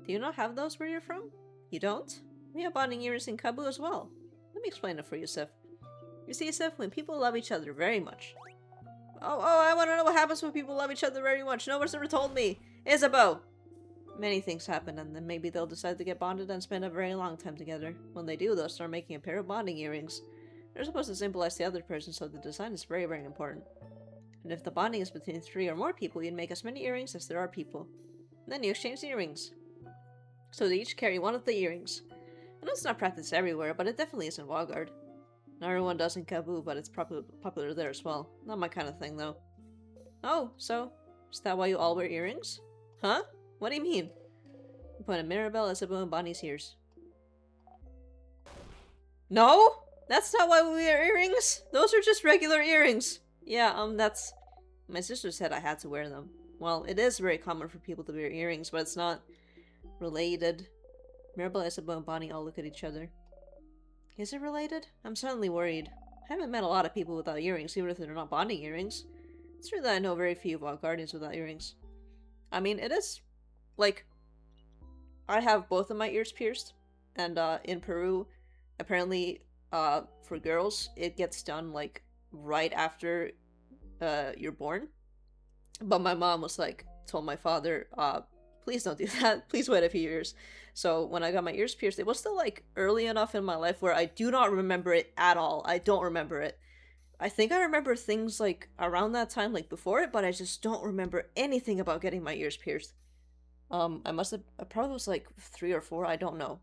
Do you not have those where you're from? You don't? We have bonding earrings in Kabu as well. Let me explain it for you, Sif. You see, Sif, when people love each other very much... Oh, I want to know what happens when people love each other very much. No one's ever told me. Isabeau! Many things happen, and then maybe they'll decide to get bonded and spend a very long time together. When they do, they'll start making a pair of bonding earrings. They're supposed to symbolize the other person, so the design is very, very important. And if the bonding is between 3 or more people, you'd make as many earrings as there are people. And then you exchange the earrings. So they each carry one of the earrings. I know it's not practiced everywhere, but it definitely is in Valgard. Not everyone does in Kabu, but it's popular there as well. Not my kind of thing, though. Oh, so is that why you all wear earrings? Huh? What do you mean? You point at Mirabelle, Isabeau, and Bonnie's ears. No? That's not why we wear earrings? Those are just regular earrings. Yeah, that's... My sister said I had to wear them. Well, it is very common for people to wear earrings, but it's not related. Mirabelle, Isabeau, and Bonnie all look at each other. Is it related? I'm suddenly worried. I haven't met a lot of people without earrings, even if they're not bonding earrings. It's true that I know very few Guardians without earrings. I mean, it is... like... I have both of my ears pierced, and in Peru, apparently, for girls, it gets done, like, right after you're born. But my mom was like, told my father, please don't do that. Please wait a few years. So when I got my ears pierced, it was still like early enough in my life where I do not remember it at all. I don't remember it. I think I remember things like around that time, like before it, but I just don't remember anything about getting my ears pierced. I probably was like 3 or 4, I don't know.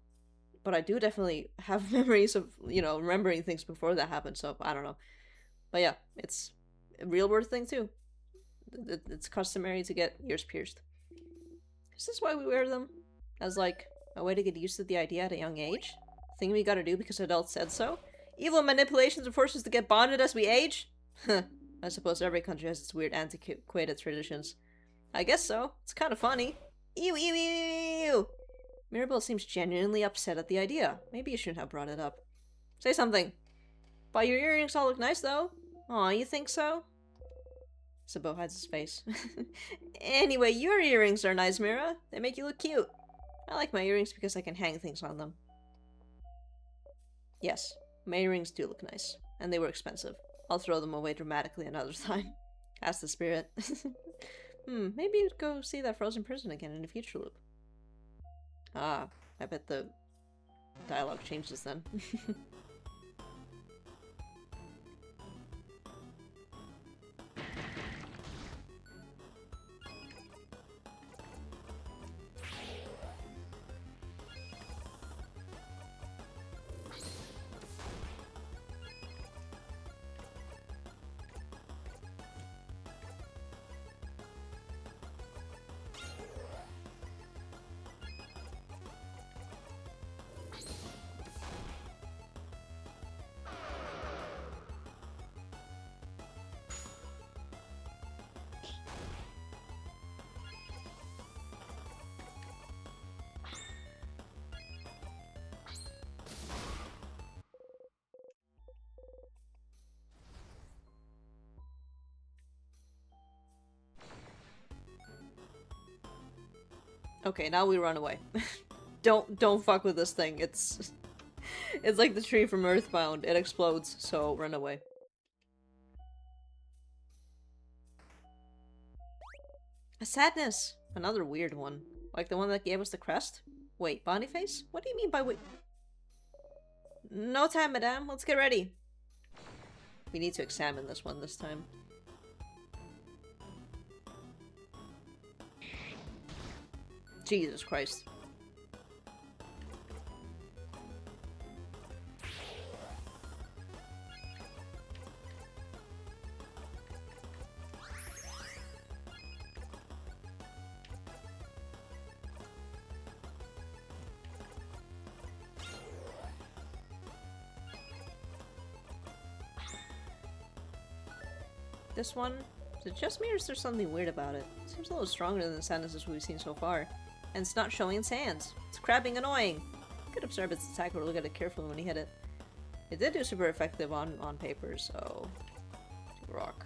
But I do definitely have memories of, you know, remembering things before that happened, so I don't know. But yeah, it's a real world thing too. It's customary to get ears pierced. Is this why we wear them? As like a way to get used to the idea at a young age? Thing we gotta do because adults said so? Evil manipulations and force us to get bonded as we age? Huh. I suppose every country has its weird antiquated traditions. I guess so. It's kind of funny. Ew, ew, ew, ew. Mirabelle seems genuinely upset at the idea. Maybe you shouldn't have brought it up. Say something. But your earrings all look nice, though. Aw, you think so? Sabo hides his face. Anyway, your earrings are nice, Mira. They make you look cute. I like my earrings because I can hang things on them. Yes, my earrings do look nice. And they were expensive. I'll throw them away dramatically another time. Ask the spirit. Maybe you'd go see that frozen prison again in a future loop. Ah, I bet the dialogue changes then. Okay, now we run away. Don't fuck with this thing. It's like the tree from Earthbound. It explodes, so run away. A sadness. Another weird one. Like the one that gave us the crest? Wait, Boniface? What do you mean by wait? No time, madame. Let's get ready. We need to examine this one this time. Jesus Christ. This one? Is it just me or is there something weird about it? It seems a little stronger than the sadnesses we've seen so far. And it's not showing its hands. It's crabbing annoying. Could observe its attack or look at it carefully when he hit it. It did do super effective on paper, so... rock.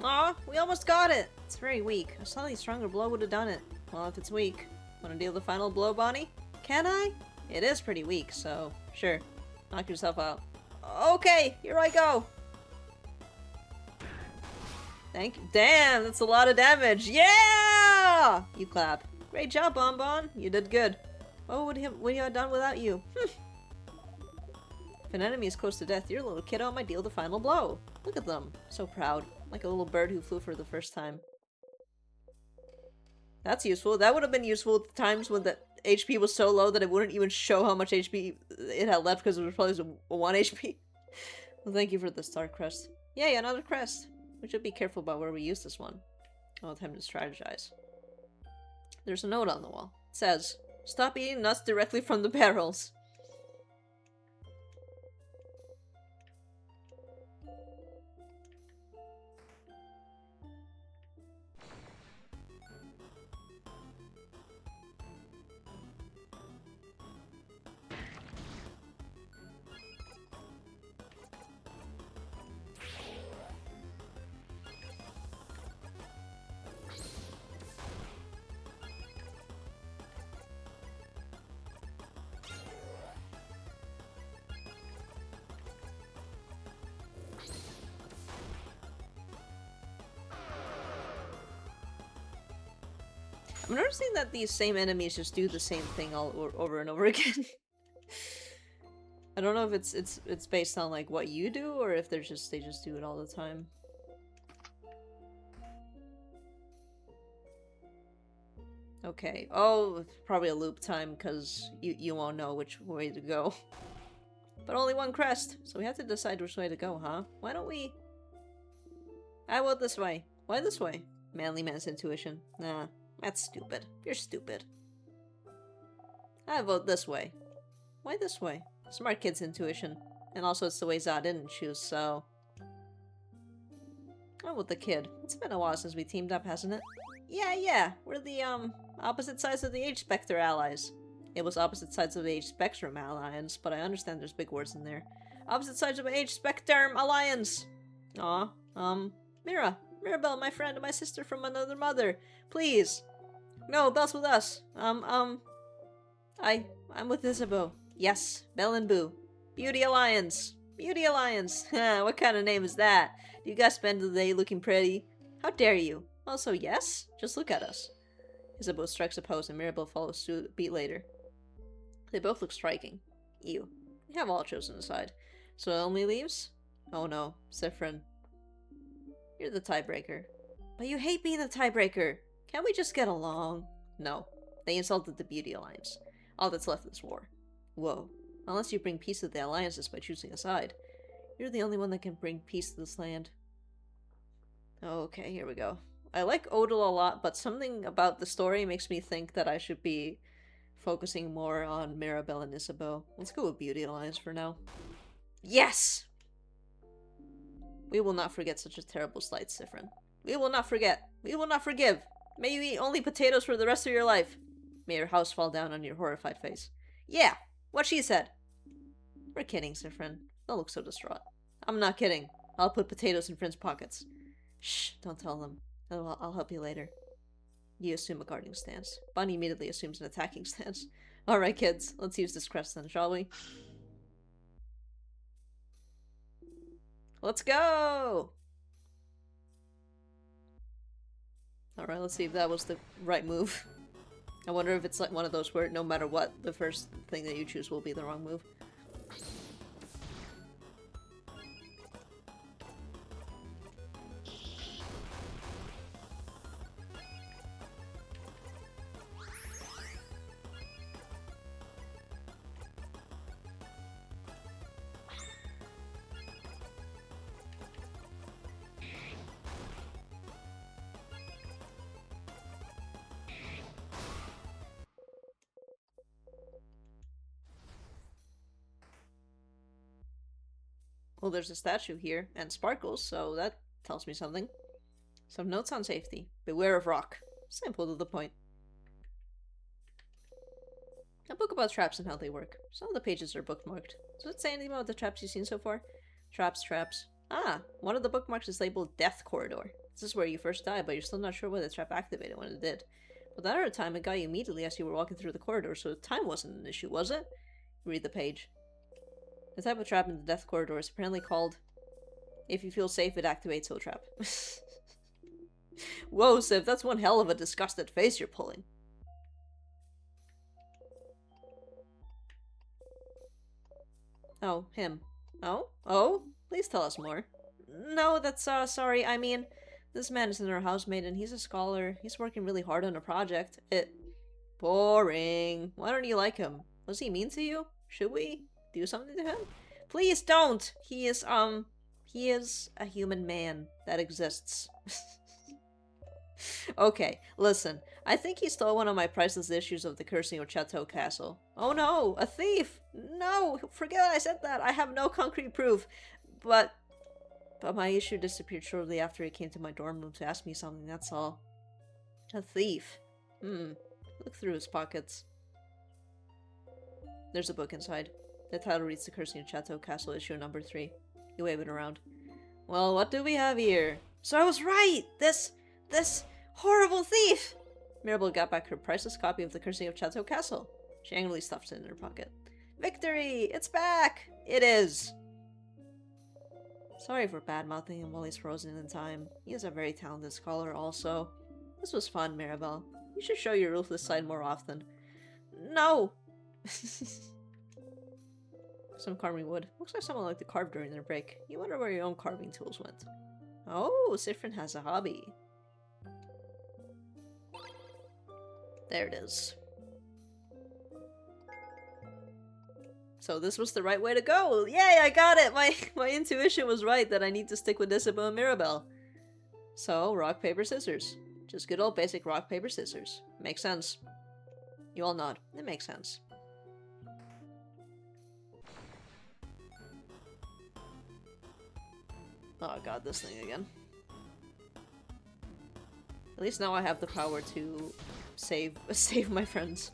Aw, we almost got it! It's very weak. A slightly stronger blow would have done it. Well, if it's weak, wanna deal the final blow, Bonnie? Can I? It is pretty weak, so sure. Knock yourself out. Okay, here I go! Thank you. Damn, that's a lot of damage! Yeah! You clap. Great job, Bonbon. You did good. What would he have done without you? If an enemy is close to death, your little kiddo might deal the final blow. Look at them. So proud. Like a little bird who flew for the first time. That's useful. That would have been useful at the times when the HP was so low that it wouldn't even show how much HP it had left because it was probably 1 HP. Well, thank you for the star crest. Yay, another crest! We should be careful about where we use this one. Oh, time to strategize. There's a note on the wall. It says, "Stop eating nuts directly from the barrels." I'm noticing that these same enemies just do the same thing over and over again. I don't know if it's based on like what you do or if they just do it all the time. Okay. Oh, probably a loop time because you won't know which way to go. But only one crest, so we have to decide which way to go, huh? Why don't we... I vote this way. Why this way? Manly man's intuition. Nah. That's stupid. You're stupid. I vote this way. Why this way? Smart kid's intuition. And also it's the way Za didn't choose, so... I vote the kid. It's been a while since we teamed up, hasn't it? Yeah. We're the, opposite sides of the H-Spectre allies. It was opposite sides of the H-Spectrum alliance, but I understand there's big words in there. Opposite sides of the H-Spectrum alliance! Aw, Mirabelle, my friend and my sister from another mother. Please! No, Belle's with us. I'm with Isabeau. Yes, Belle and Boo. Beauty Alliance. Beauty Alliance. What kind of name is that? Do you guys spend the day looking pretty? How dare you? Also, yes? Just look at us. Isabeau strikes a pose and Mirabelle follows suit a beat later. They both look striking. Ew. We have all chosen a side. So Elmi leaves? Oh no, Siffrin. You're the tiebreaker. But you hate being the tiebreaker! Can't we just get along? No. They insulted the Beauty Alliance. All that's left is war. Whoa. Unless you bring peace to the alliances by choosing a side. You're the only one that can bring peace to this land. Okay, here we go. I like Odal a lot, but something about the story makes me think that I should be focusing more on Mirabelle and Isabeau. Let's go with Beauty Alliance for now. Yes! We will not forget such a terrible slight, Siffrin. We will not forget. We will not forgive. May you eat only potatoes for the rest of your life. May your house fall down on your horrified face. Yeah, what she said. We're kidding, Siffrin. Don't look so distraught. I'm not kidding. I'll put potatoes in Friend's pockets. Shh, don't tell them. I'll help you later. You assume a guarding stance. Bunny immediately assumes an attacking stance. Alright, kids. Let's use this crest then, shall we? Let's go! Alright, let's see if that was the right move. I wonder if it's like one of those where no matter what, the first thing that you choose will be the wrong move. Well, there's a statue here, and sparkles, so that tells me something. Some notes on safety. Beware of rock. Simple to the point. A book about traps and how they work. Some of the pages are bookmarked. Does it say anything about the traps you've seen so far? Traps. Ah, one of the bookmarks is labeled Death Corridor. This is where you first died, but you're still not sure why the trap activated when it did. But that other time, it got you immediately as you were walking through the corridor, so time wasn't an issue, was it? Read the page. The type of trap in the Death Corridor is apparently called... If you feel safe, it activates a trap. Whoa, Siv, that's one hell of a disgusted face you're pulling. Oh, him. Oh? Please tell us more. No, that's, sorry, I mean, this man isn't our housemate and he's a scholar. He's working really hard on a project. Boring. Why don't you like him? Was he mean to you? Should we do something to him? Please don't! He is a human man that exists. Okay, listen. I think he stole one of my priceless issues of the Cursing of Chateau Castle. Oh no, a thief! No, forget I said that. I have no concrete proof. But my issue disappeared shortly after he came to my dorm room to ask me something, that's all. A thief. Look through his pockets. There's a book inside. The title reads The Cursing of Chateau Castle, issue number 3. You wave it around. Well, what do we have here? So I was right! This horrible thief! Mirabelle got back her priceless copy of The Cursing of Chateau Castle. She angrily stuffed it in her pocket. Victory! It's back! It is! Sorry for bad-mouthing him while he's frozen in time. He is a very talented scholar also. This was fun, Mirabelle. You should show your ruthless side more often. No! Some carving wood. Looks like someone liked to carve during their break. You wonder where your own carving tools went. Oh, Sifrin has a hobby. There it is. So this was the right way to go! Yay, I got it! My intuition was right that I need to stick with Isabelle and Mirabelle. So, rock, paper, scissors. Just good old basic rock, paper, scissors. Makes sense. You all nod. It makes sense. Oh god, this thing again. At least now I have the power to save my friends.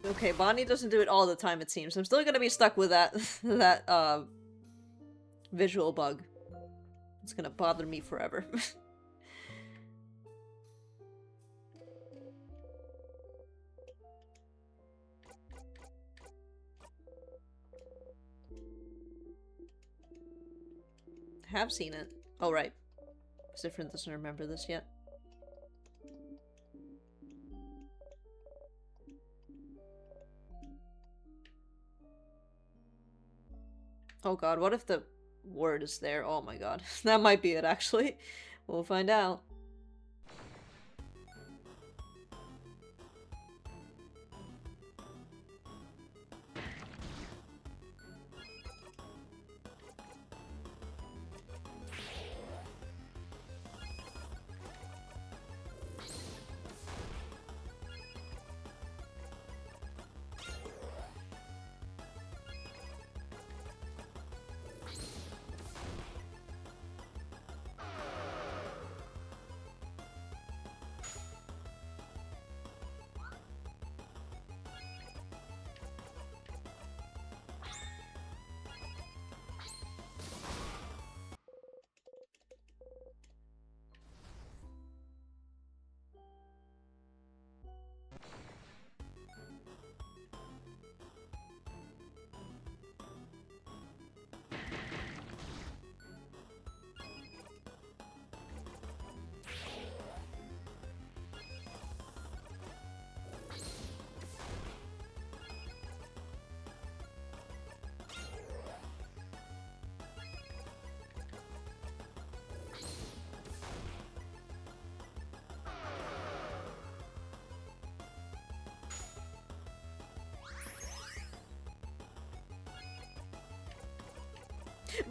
Okay, Bonnie doesn't do it all the time, it seems. I'm still gonna be stuck with that visual bug. It's gonna bother me forever. Have seen it. Oh, right. Zifrin doesn't remember this yet. Oh god, what if the word is there? Oh my god. That might be it, actually. We'll find out.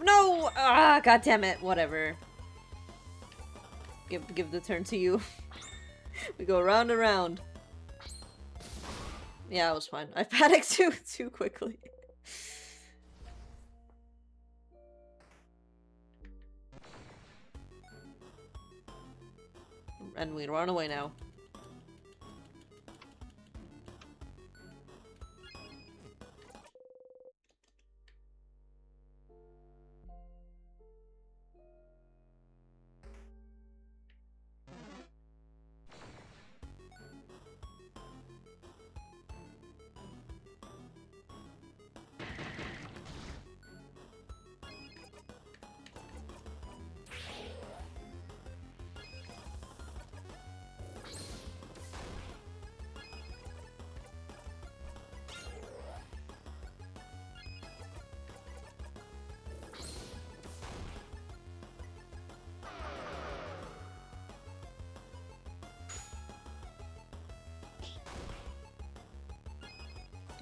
No! Ah, god damn it. Whatever. Give the turn to you. We go round and round. Yeah, it was fine. I panicked too quickly. And we run away now.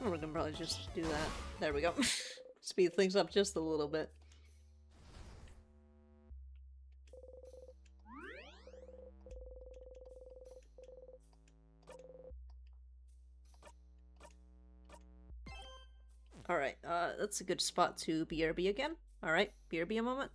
Oh, we can probably just do that. There we go. Speed things up just a little bit. Alright, that's a good spot to BRB again. Alright, BRB a moment.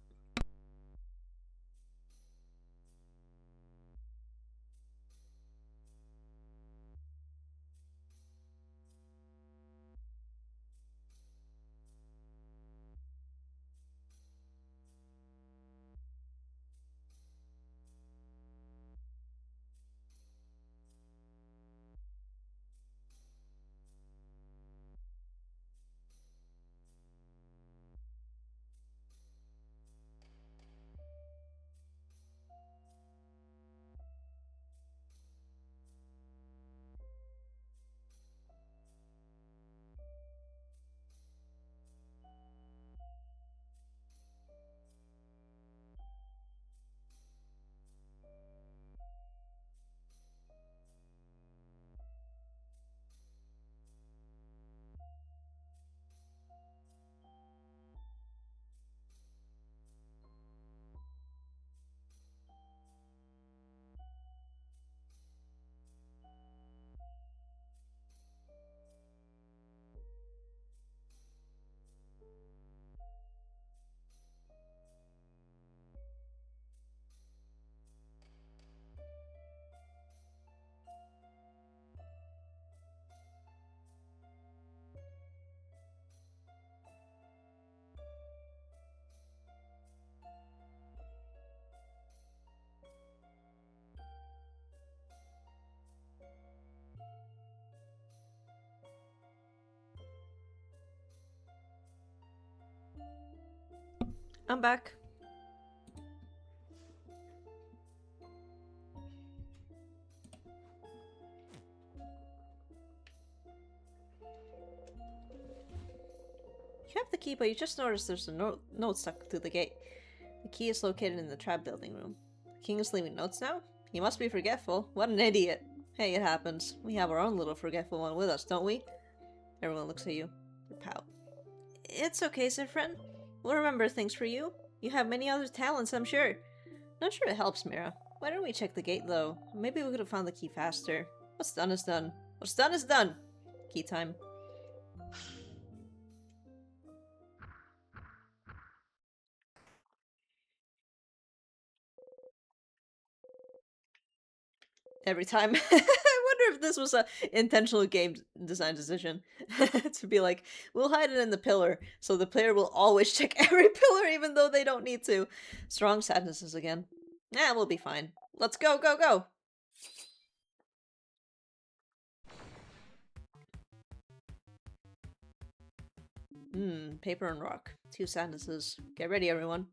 I'm back. You have the key, but you just noticed there's a note stuck to the gate. The key is located in the trap building room. The king is leaving notes now? He must be forgetful. What an idiot. Hey, it happens. We have our own little forgetful one with us, don't we? Everyone looks at you. They pout. It's okay, said friend. We'll remember things for you. You have many other talents, I'm sure. Not sure it helps, Mira. Why don't we check the gate, though? Maybe we could have found the key faster. What's done is done. What's done is done! Key time. Every time. I wonder if this was a intentional game design decision. To be like, we'll hide it in the pillar, so the player will always check every pillar even though they don't need to. Strong sadnesses again. Nah, we'll be fine. Let's go, go, go! Paper and rock. 2 sadnesses. Get ready, everyone.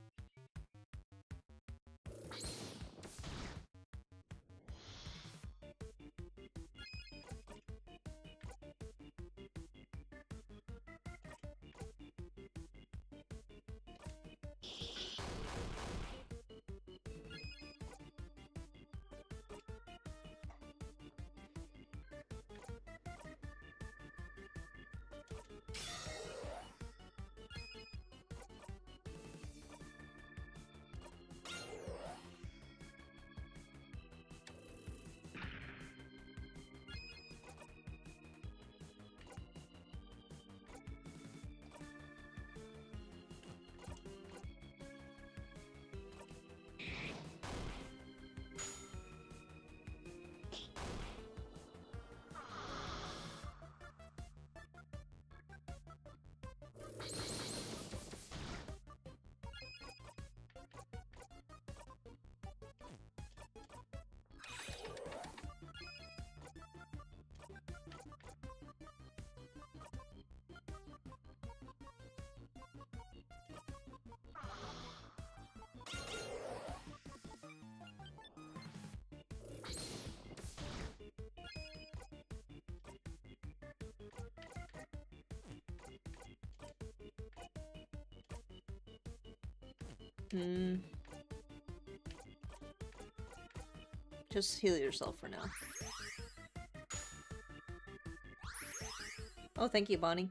Hmm. Just heal yourself for now. Oh, thank you, Bonnie.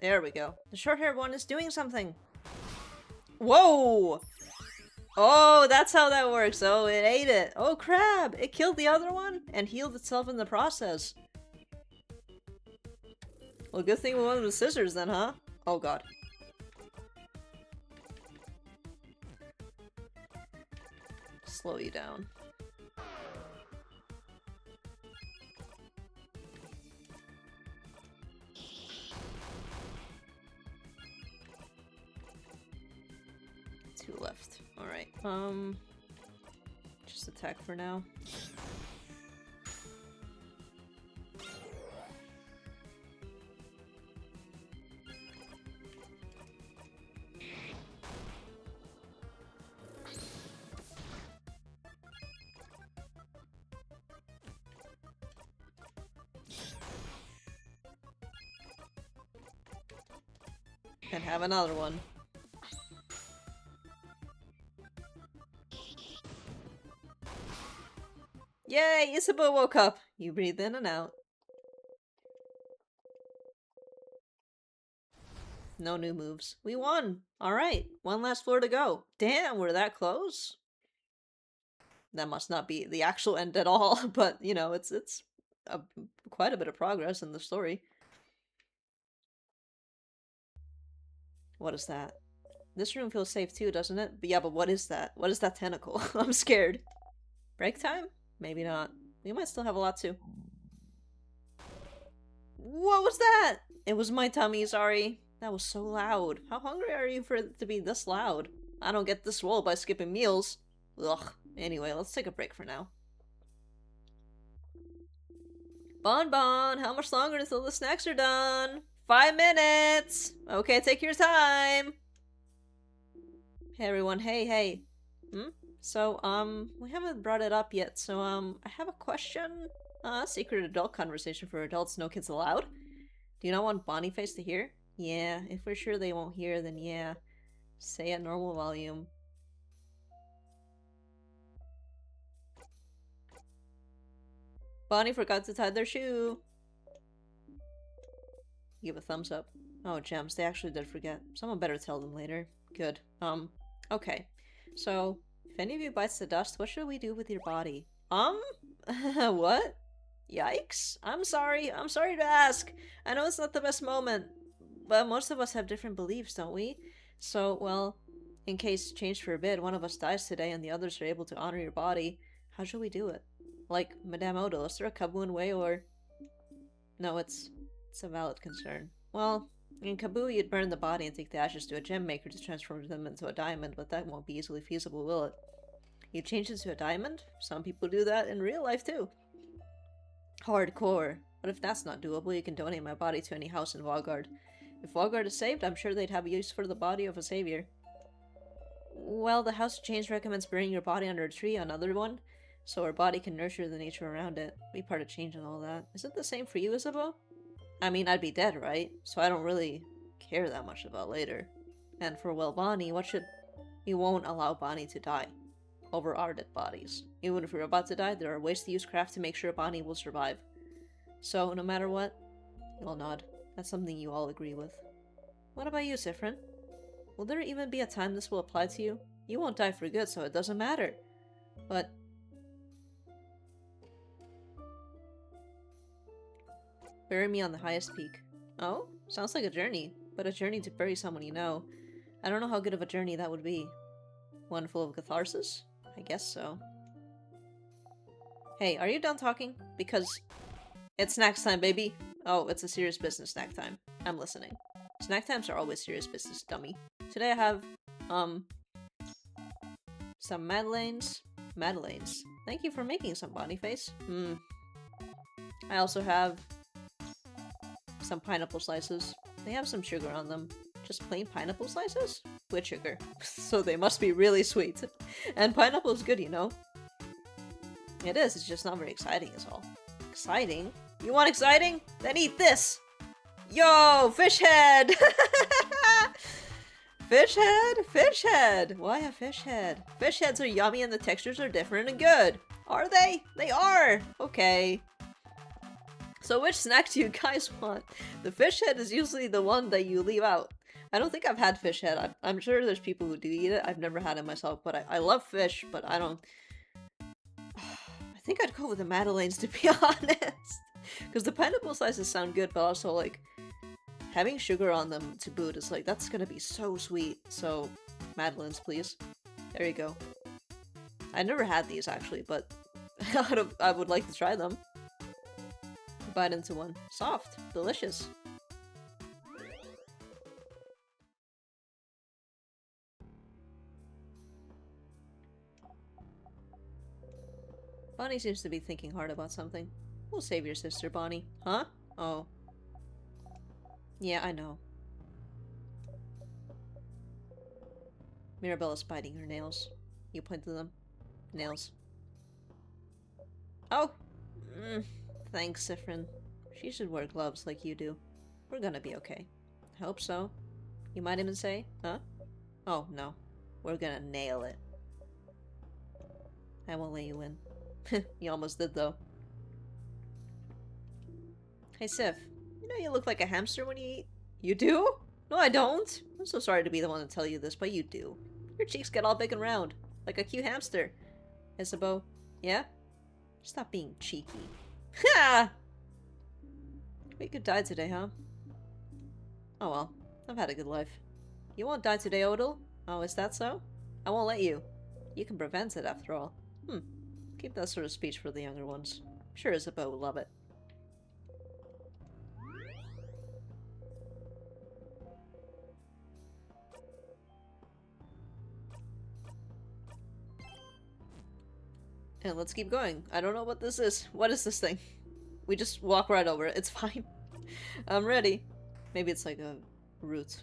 There we go. The short-haired one is doing something. Whoa! Oh, that's how that works. Oh, it ate it. Oh, crap! It killed the other one and healed itself in the process. Well, good thing we went with scissors then, huh? Oh god. Slow you down. Two left. Alright. Just attack for now. And have another one. Yay! Isabeau woke up! You breathe in and out. No new moves. We won! Alright, one last floor to go. Damn, we're that close? That must not be the actual end at all, but, you know, it's quite a bit of progress in the story. What is that? This room feels safe too, doesn't it? But yeah, but what is that? What is that tentacle? I'm scared. Break time? Maybe not. We might still have a lot to. What was that? It was my tummy, sorry. That was so loud. How hungry are you for it to be this loud? I don't get this swole by skipping meals. Ugh. Anyway, let's take a break for now. Bon, how much longer until the snacks are done? 5 minutes! Okay, take your time! Hey everyone, hey. So, we haven't brought it up yet, so, I have a question. Secret adult conversation for adults, no kids allowed. Do you not want Bonyface to hear? Yeah, if we're sure they won't hear, then yeah. Say at normal volume. Bonnie forgot to tie their shoe! Give a thumbs up. Oh, gems, they actually did forget. Someone better tell them later. Good. Okay. So, if any of you bites the dust, what should we do with your body? What? Yikes. I'm sorry to ask. I know it's not the best moment, but most of us have different beliefs, don't we? So, well, in case, change for a bit, one of us dies today and the others are able to honor your body, how should we do it? Like, Madame Odo, is there a Kabuin way, or... No, it's a valid concern. Well, in Kabu, you'd burn the body and take the ashes to a gem maker to transform them into a diamond, but that won't be easily feasible, will it? You change into a diamond? Some people do that in real life, too. Hardcore. But if that's not doable, you can donate my body to any house in Valgard. If Valgard is saved, I'm sure they'd have use for the body of a savior. Well, the House of Change recommends burying your body under a tree, another one, so our body can nurture the nature around it. Be part of change and all that. Is it the same for you, Isabeau? I mean, I'd be dead, right? So I don't really care that much about later. And for, well, Bonnie, what should... We won't allow Bonnie to die over our dead bodies. Even if we're about to die, there are ways to use craft to make sure Bonnie will survive. So, no matter what, you'll nod. That's something you all agree with. What about you, Sifrin? Will there even be a time this will apply to you? You won't die for good, so it doesn't matter. But... Bury me on the highest peak. Oh? Sounds like a journey, but a journey to bury someone you know. I don't know how good of a journey that would be. One full of catharsis? I guess so. Hey, are you done talking? Because it's snacks time, baby. Oh, it's a serious business snack time. I'm listening. Snack times are always serious business, dummy. Today I have, some madeleines. Madeleines. Thank you for making some, Bonyface. I also have some pineapple slices. They have some sugar on them. Just plain pineapple slices? With sugar. So they must be really sweet. And pineapple is good, you know? It is, it's just not very exciting is all. Exciting? You want exciting? Then eat this! Yo! Fish head! Fish head? Fish head! Why a fish head? Fish heads are yummy and the textures are different and good. Are they? They are! Okay. So which snack do you guys want? The fish head is usually the one that you leave out. I don't think I've had fish head. I'm sure there's people who do eat it. I've never had it myself, but I love fish, but I don't... I think I'd go with the madeleines, to be honest. Because the pineapple slices sound good, but also, like, having sugar on them to boot is like, that's gonna be so sweet. So, madeleines, please. There you go. I never had these, actually, but I would like to try them. Bite into one. Soft. Delicious. Bonnie seems to be thinking hard about something. We'll save your sister, Bonnie. Huh? Oh. Yeah, I know. Mirabella's biting her nails. You point to them. Nails. Oh! Thanks, Sifrin. She should wear gloves like you do. We're gonna be okay. I hope so. You might even say, huh? Oh, no. We're gonna nail it. I won't let you win. You almost did, though. Hey, Sif. You know you look like a hamster when you eat? You do? No, I don't. I'm so sorry to be the one to tell you this, but you do. Your cheeks get all big and round. Like a cute hamster. Isabeau. Yeah? Stop being cheeky. Ha! We could die today, huh? Oh well. I've had a good life. You won't die today, Odal? Oh, is that so? I won't let you. You can prevent it, after all. Keep that sort of speech for the younger ones. I'm sure Isabeau will love it. And let's keep going. I don't know what this is. What is this thing? We just walk right over it. It's fine. I'm ready. Maybe it's like a root.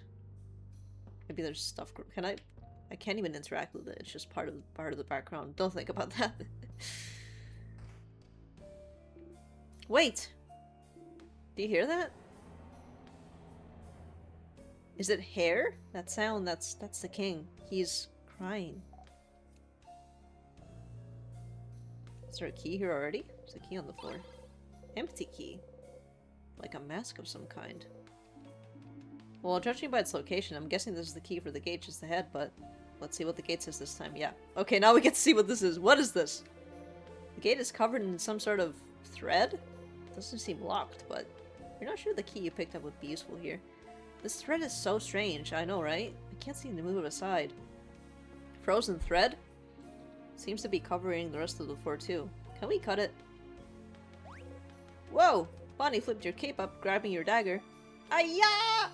Maybe there's stuff. Can I? I can't even interact with it. It's just part of the background. Don't think about that. Wait. Do you hear that? Is it hair? That sound. That's the king. He's crying. Is there a key here already? There's a key on the floor. Empty key. Like a mask of some kind. Well, judging by its location, I'm guessing this is the key for the gate just ahead, but let's see what the gate says this time. Yeah. Okay, now we get to see what this is. What is this? The gate is covered in some sort of thread? Doesn't seem locked, but you're not sure the key you picked up would be useful here. This thread is so strange, I know, right? I can't seem to move it aside. Frozen thread? Seems to be covering the rest of the floor too. Can we cut it? Whoa! Bonnie flipped your cape up, grabbing your dagger. Ayah!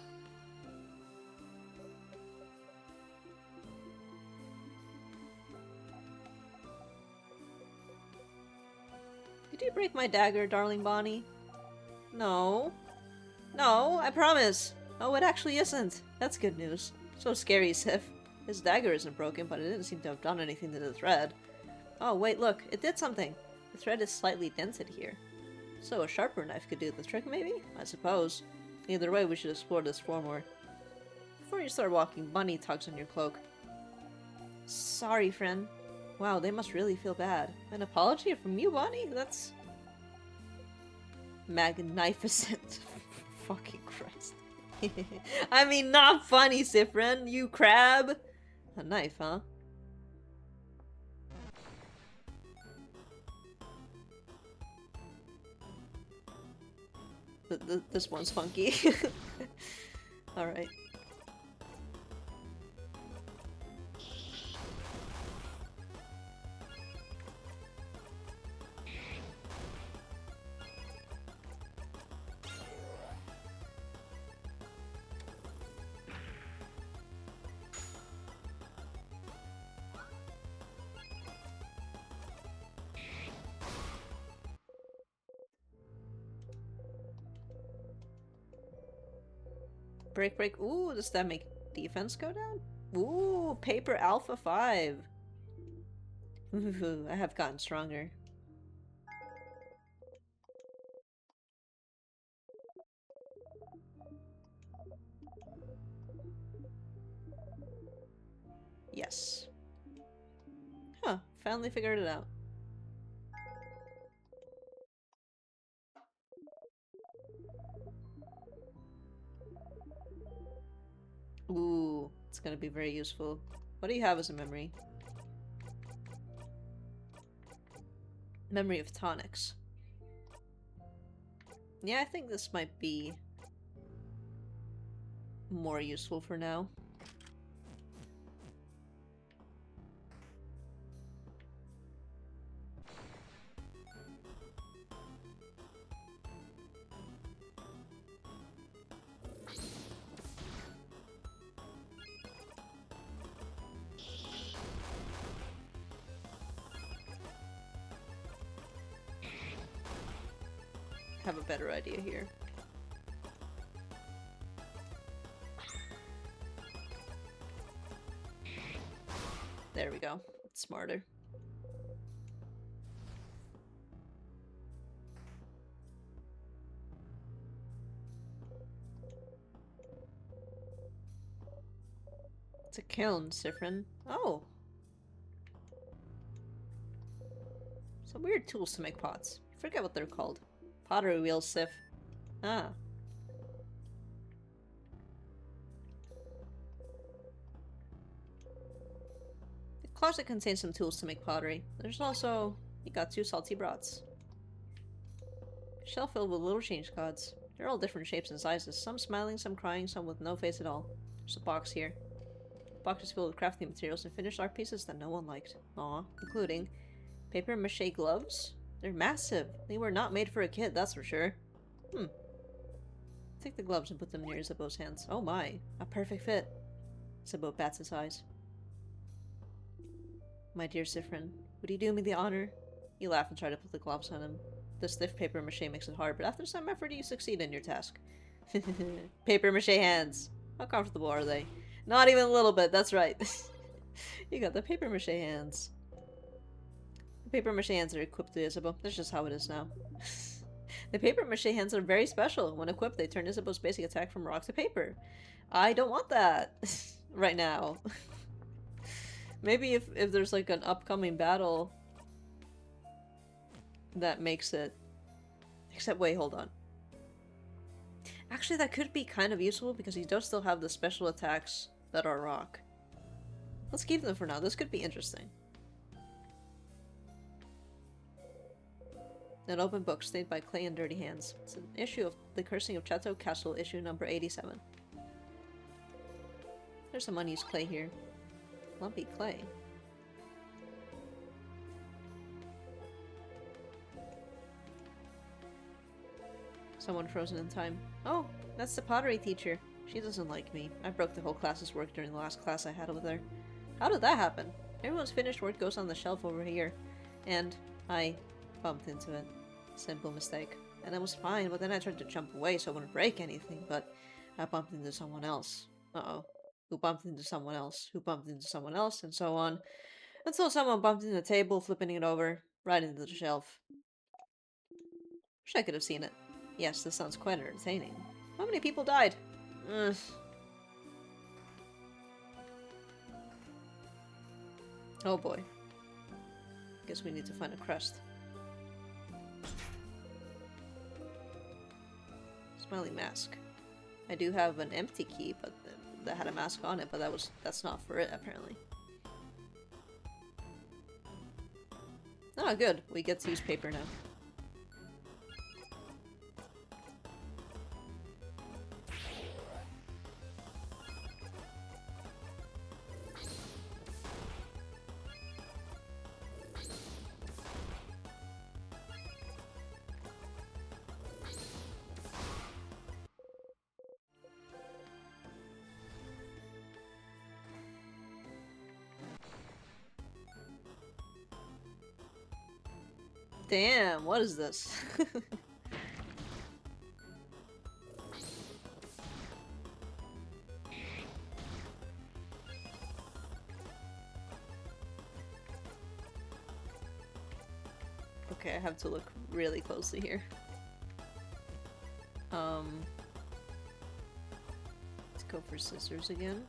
Did you break my dagger, darling Bonnie? No. No, I promise. Oh, it actually isn't. That's good news. So scary, Sif. His dagger isn't broken, but it didn't seem to have done anything to the thread. Oh, wait, look. It did something. The thread is slightly dented here. So a sharper knife could do the trick, maybe? I suppose. Either way, we should explore this floor more. Before you start walking, Bunny tugs on your cloak. Sorry, friend. Wow, they must really feel bad. An apology from you, Bunny? That's... magnificent. Fucking Christ. I mean, not funny, Sifrin, you crab! A knife, huh? This one's funky. Alright. Break, break. Ooh, does that make defense go down? Ooh, paper alpha 5. Ooh, I have gotten stronger. Yes. Huh, finally figured it out. Ooh, it's gonna be very useful. What do you have as a memory? Memory of tonics. Yeah, I think this might be more useful for now. Have a better idea here. There we go. It's smarter. It's a kiln, Sifrin. Oh! Some weird tools to make pots. I forget what they're called. Pottery wheels, Sif. Ah. The closet contains some tools to make pottery. There's also... you got 2 salty brats. Shelf filled with little change cards. They're all different shapes and sizes. Some smiling, some crying, some with no face at all. There's a box here. The box is filled with crafting materials and finished art pieces that no one liked. Aw, including paper mache gloves. They're massive. They were not made for a kid, that's for sure. Take the gloves and put them near Isabeau's hands. Oh my, a perfect fit. Isabeau bats his eyes. My dear Sifrin, would you do me the honor? You laugh and try to put the gloves on him. The stiff paper mache makes it hard, but after some effort you succeed in your task. Paper mache hands. How comfortable are they? Not even a little bit, that's right. You got the paper mache hands. The paper mache hands are equipped to Isabeau. That's just how it is now. The paper mache hands are very special. When equipped, they turn Isabeau's basic attack from rock to paper. I don't want that right now. Maybe if there's like an upcoming battle that makes it... Except, wait, hold on. Actually, that could be kind of useful because he does still have the special attacks that are rock. Let's keep them for now. This could be interesting. An open book, stained by clay and dirty hands. It's an issue of The Cursing of Chateau Castle, issue number 87. There's some unused clay here. Lumpy clay. Someone frozen in time. Oh, that's the pottery teacher. She doesn't like me. I broke the whole class's work during the last class I had with her. How did that happen? Everyone's finished work goes on the shelf over here. And I bumped into it. Simple mistake. And I was fine, but then I tried to jump away so I wouldn't break anything, but I bumped into someone else. Uh-oh. Who bumped into someone else? Who bumped into someone else? And so on. Until someone bumped into the table, flipping it over, right into the shelf. Wish I could have seen it. Yes, this sounds quite entertaining. How many people died? Ugh. Oh boy. Guess we need to find a crest. Smiley mask. I do have an empty key, but that had a mask on it, but that's not for it apparently. Oh, good. We get to use paper now. Damn, what is this? Okay, I have to look really closely here. Let's go for scissors again.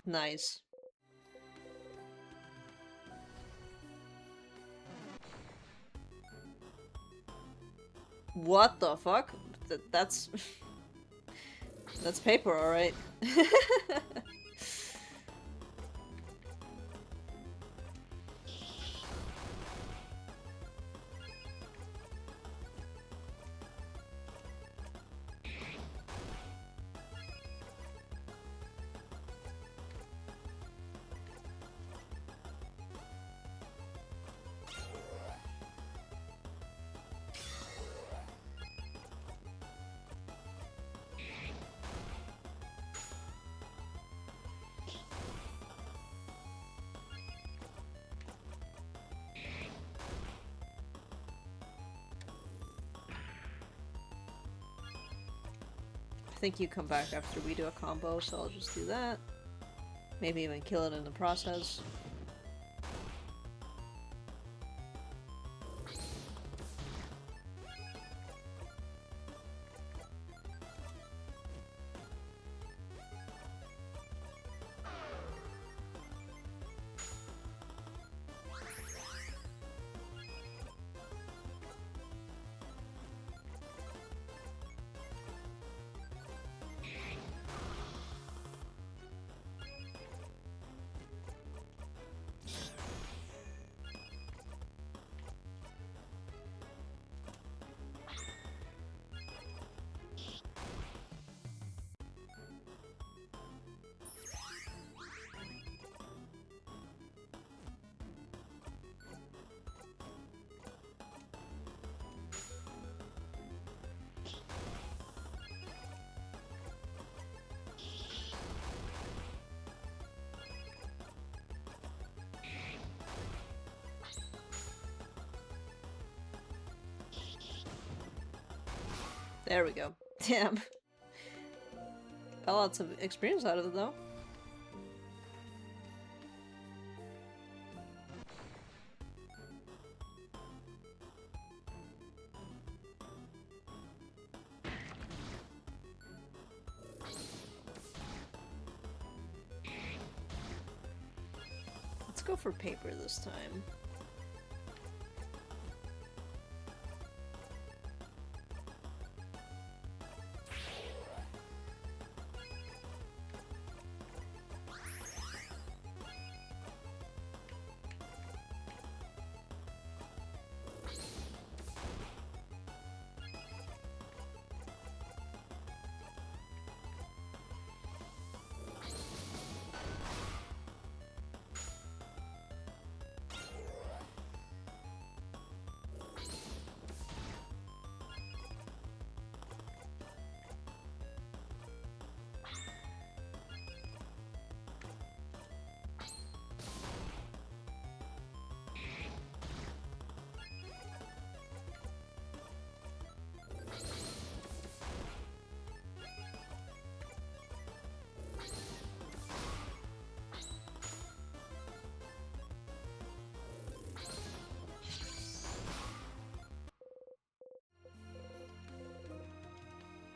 Nice. What the fuck? That's... That's paper, alright. I think you come back after we do a combo, so I'll just do that. Maybe even kill it in the process. There we go. Damn. Got lots of experience out of it, though. Let's go for paper this time.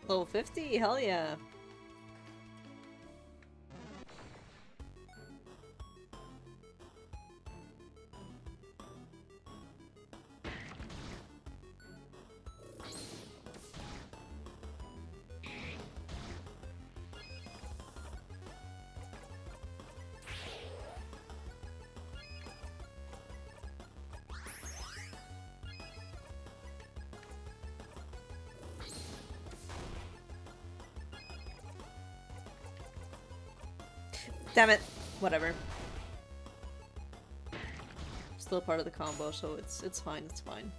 Level 50? Hell yeah. Damn it! Whatever. Still part of the combo, so it's fine, it's fine.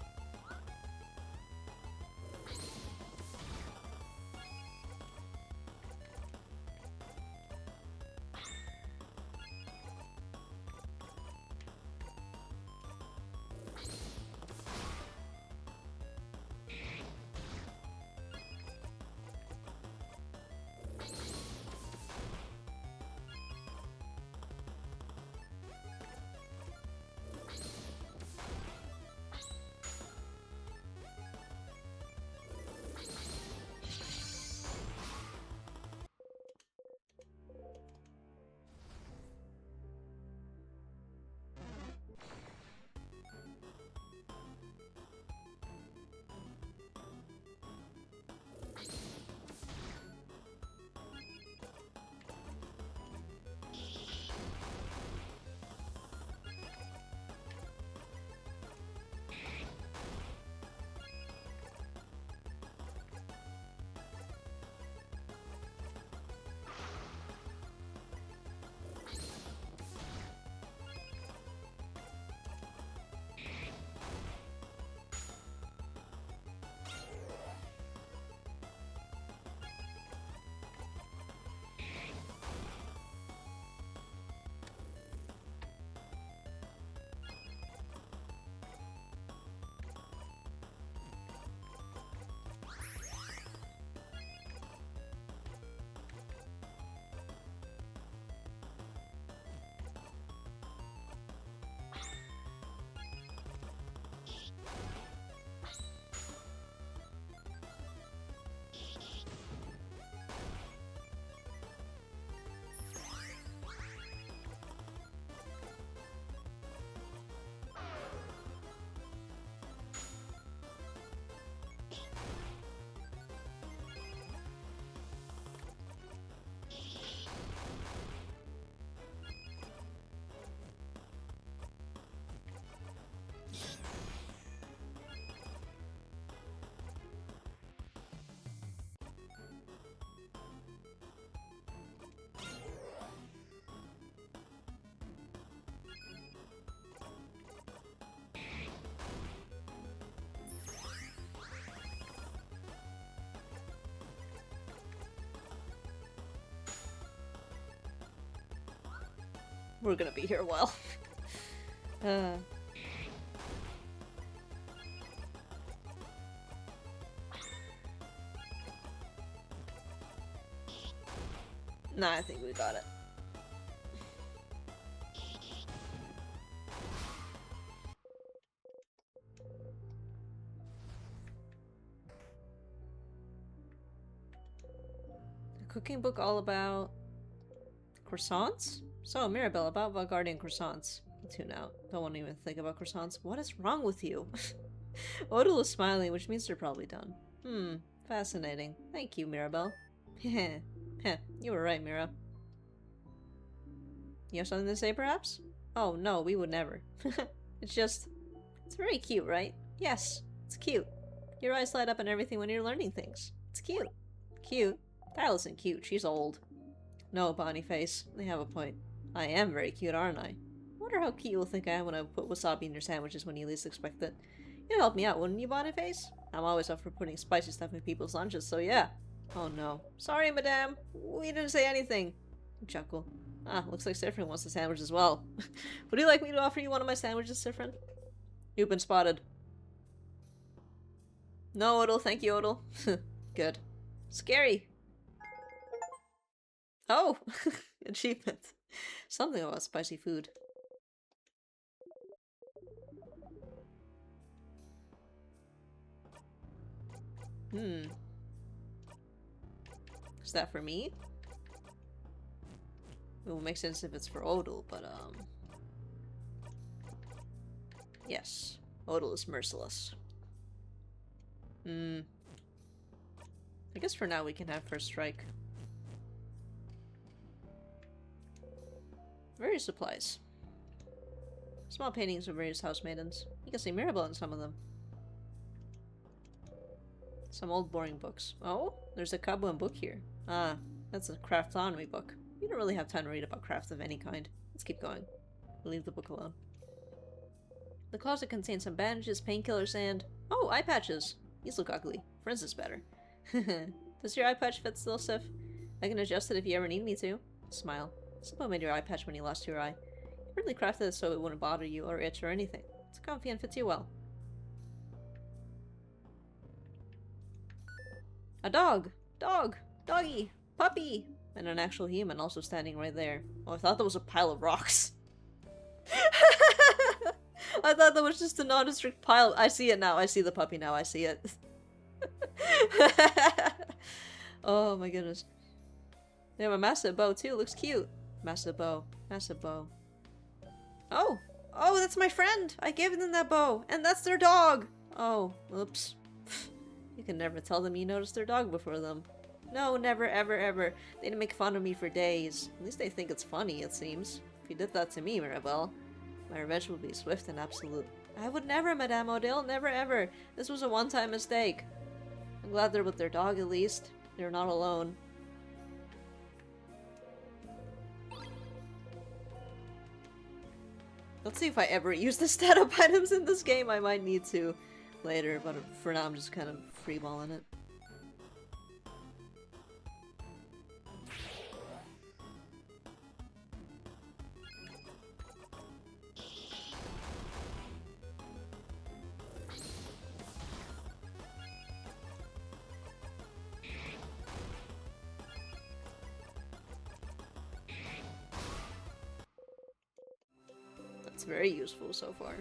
We're gonna be here a while. Nah, I think we got it. A cooking book all about croissants? So, Mirabelle, about Valgardian croissants. Tune out. Don't want to even think about croissants. What is wrong with you? Odal is smiling, which means they're probably done. Fascinating. Thank you, Mirabelle. Heh. Heh. You were right, Mira. You have something to say, perhaps? Oh, no, we would never. It's just... It's very cute, right? Yes, it's cute. Your eyes light up and everything when you're learning things. It's cute. Cute? That isn't cute. She's old. No, Bonyface. They have a point. I am very cute, aren't I? Wonder how cute you'll think I am when I put wasabi in your sandwiches when you least expect it. You'd help me out, wouldn't you, Bonyface? I'm always up for putting spicy stuff in people's lunches, so yeah. Oh no. Sorry, madame. We didn't say anything. Chuckle. Ah, looks like Siffrin wants a sandwich as well. Would you like me to offer you one of my sandwiches, Siffrin? You've been spotted. No, Odal. Thank you, Odal. Good. Scary. Oh! Achievement. Something about spicy food. Is that for me? It will make sense if it's for Odal, but yes. Odal is merciless. I guess for now we can have first strike. Various supplies. Small paintings of various house maidens. You can see Mirabelle in some of them. Some old boring books. Oh, there's a Kabuan book here. Ah, that's a craftonomy book. You don't really have time to read about crafts of any kind. Let's keep going. Leave the book alone. The closet contains some bandages, painkillers, and... Oh, eye patches! These look ugly. Friends is better. Does your eye patch fit still, Sif? I can adjust it if you ever need me to. Smile. Someone made your eye patch when you lost your eye. You really crafted it so it wouldn't bother you or itch or anything. It's comfy and fits you well. A dog! Dog! Doggy! Puppy! And an actual human also standing right there. Oh, I thought that was a pile of rocks. I thought that was just a nondescript pile. I see it now. I see the puppy now. I see it. Oh my goodness. They have a massive bow too. Looks cute. Massive bow. Massive bow. Oh! Oh, that's my friend! I gave them that bow! And that's their dog! Oh, oops. You can never tell them you noticed their dog before them. No, never, ever, ever. They'd make fun of me for days. At least they think it's funny, it seems. If you did that to me, Mirabelle, my revenge would be swift and absolute. I would never, Madame Odile, never ever. This was a one-time mistake. I'm glad they're with their dog, at least. They're not alone. Let's see if I ever use the stat-up items in this game. I might need to later, but for now I'm just kind of freeballing it. That's very useful so far.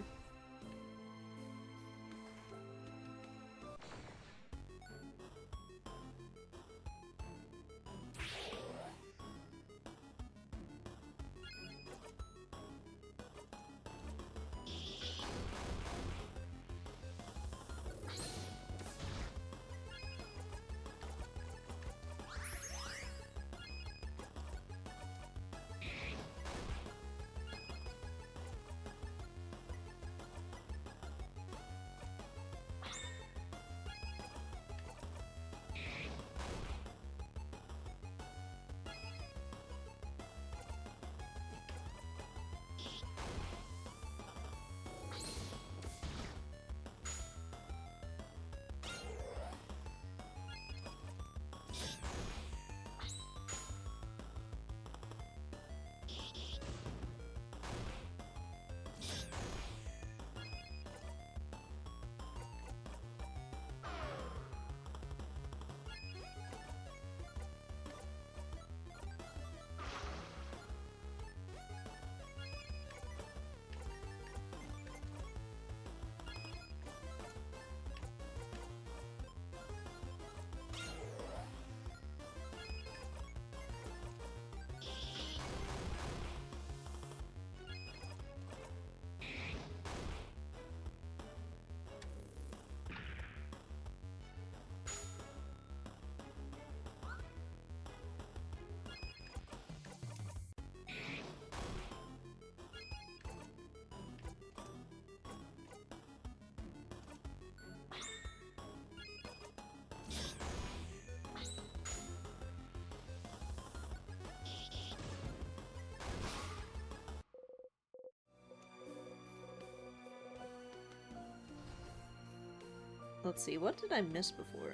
Let's see, what did I miss before?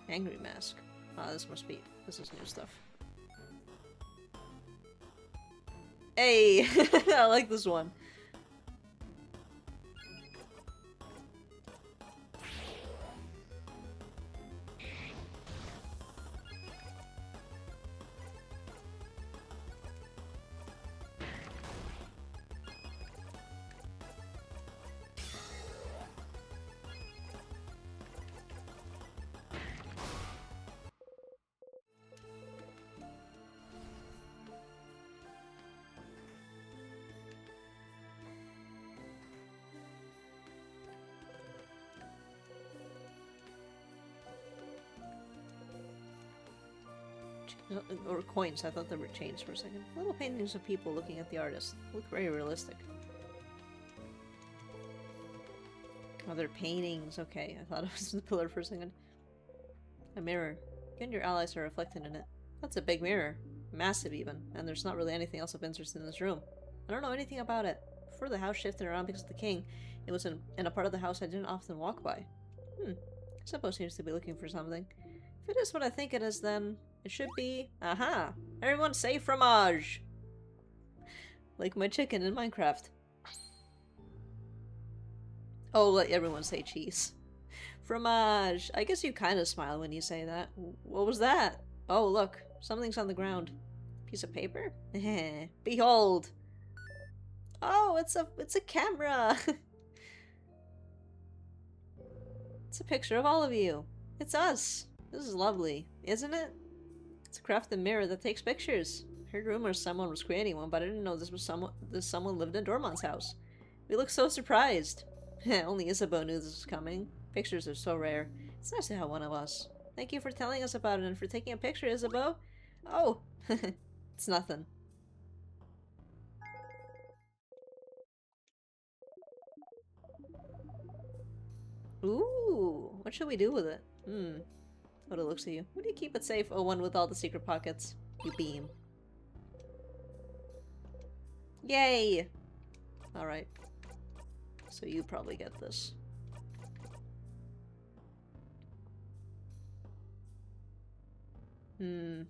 Angry Mask. Ah, this is new stuff. Hey! I like this one. Or coins, I thought they were chains for a second. Little paintings of people looking at the artist. Look very realistic. Oh, they're paintings. Okay, I thought it was the pillar for a second. A mirror. You and your allies are reflected in it. That's a big mirror. Massive even. And there's not really anything else of interest in this room. I don't know anything about it. Before the house shifted around because of the king, it was in a part of the house I didn't often walk by. Suppo seems to be looking for something. If it is what I think it is, then it should be... Aha! Everyone say fromage! Like my chicken in Minecraft. Oh, let everyone say cheese. Fromage! I guess you kind of smile when you say that. What was that? Oh, look. Something's on the ground. Piece of paper? Behold! Oh, it's a camera! It's a picture of all of you. It's us. This is lovely, isn't it? It's a crafted mirror that takes pictures. I heard rumors someone was creating one, but I didn't know this someone lived in Dormon's house. We look so surprised. Only Isabeau knew this was coming. Pictures are so rare. It's nice to have one of us. Thank you for telling us about it and for taking a picture, Isabeau. Oh, it's nothing. Ooh, what should we do with it? What it looks at you. Would you keep it safe, oh one with all the secret pockets? You beam. Yay! Alright. So you probably get this. I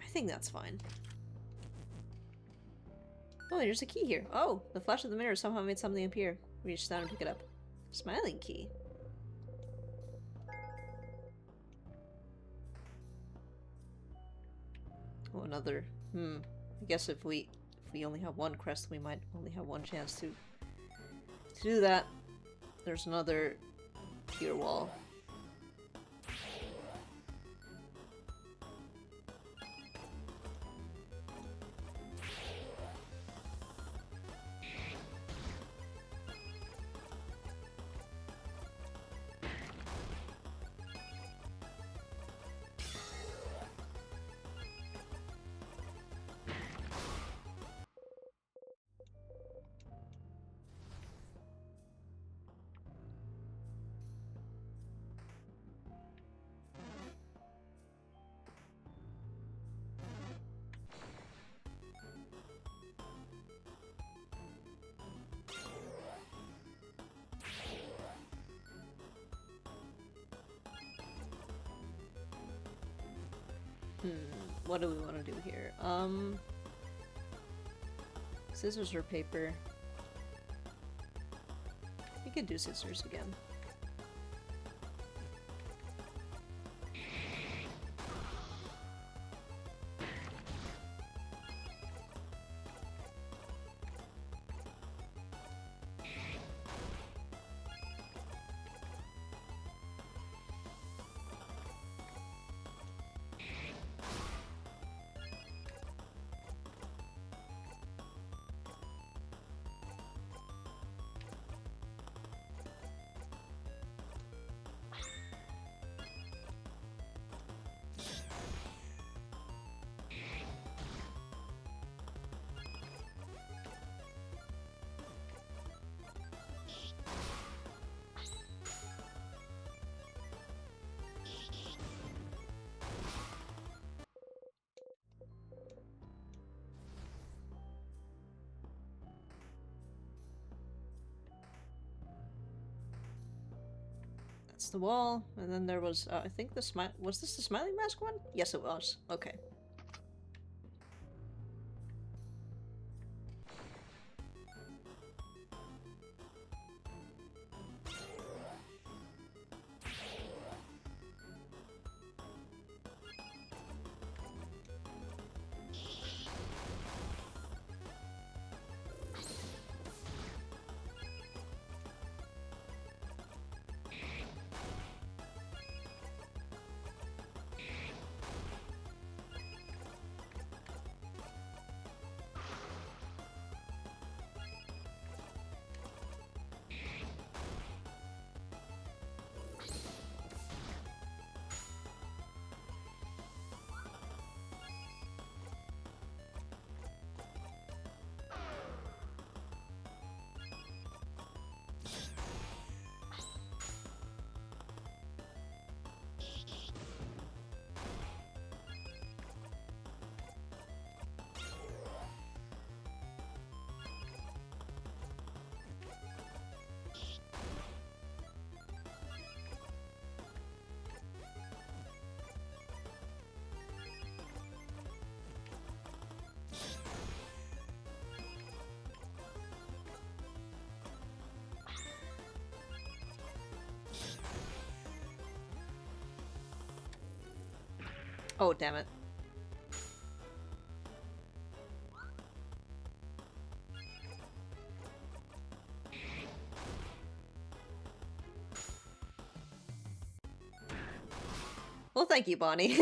think that's fine. Oh, there's a key here. Oh, the flash of the mirror somehow made something appear. Reach down and pick it up. Smiling key. Oh, another. I guess if we only have one crest, we might only have one chance to do that. There's another tier wall. What do we want to do here? Scissors or paper? We could do scissors again. That's the wall, and then there was, I think was this the smiling mask one? Yes, it was. Okay. Oh, damn it. Well, thank you, Bonnie.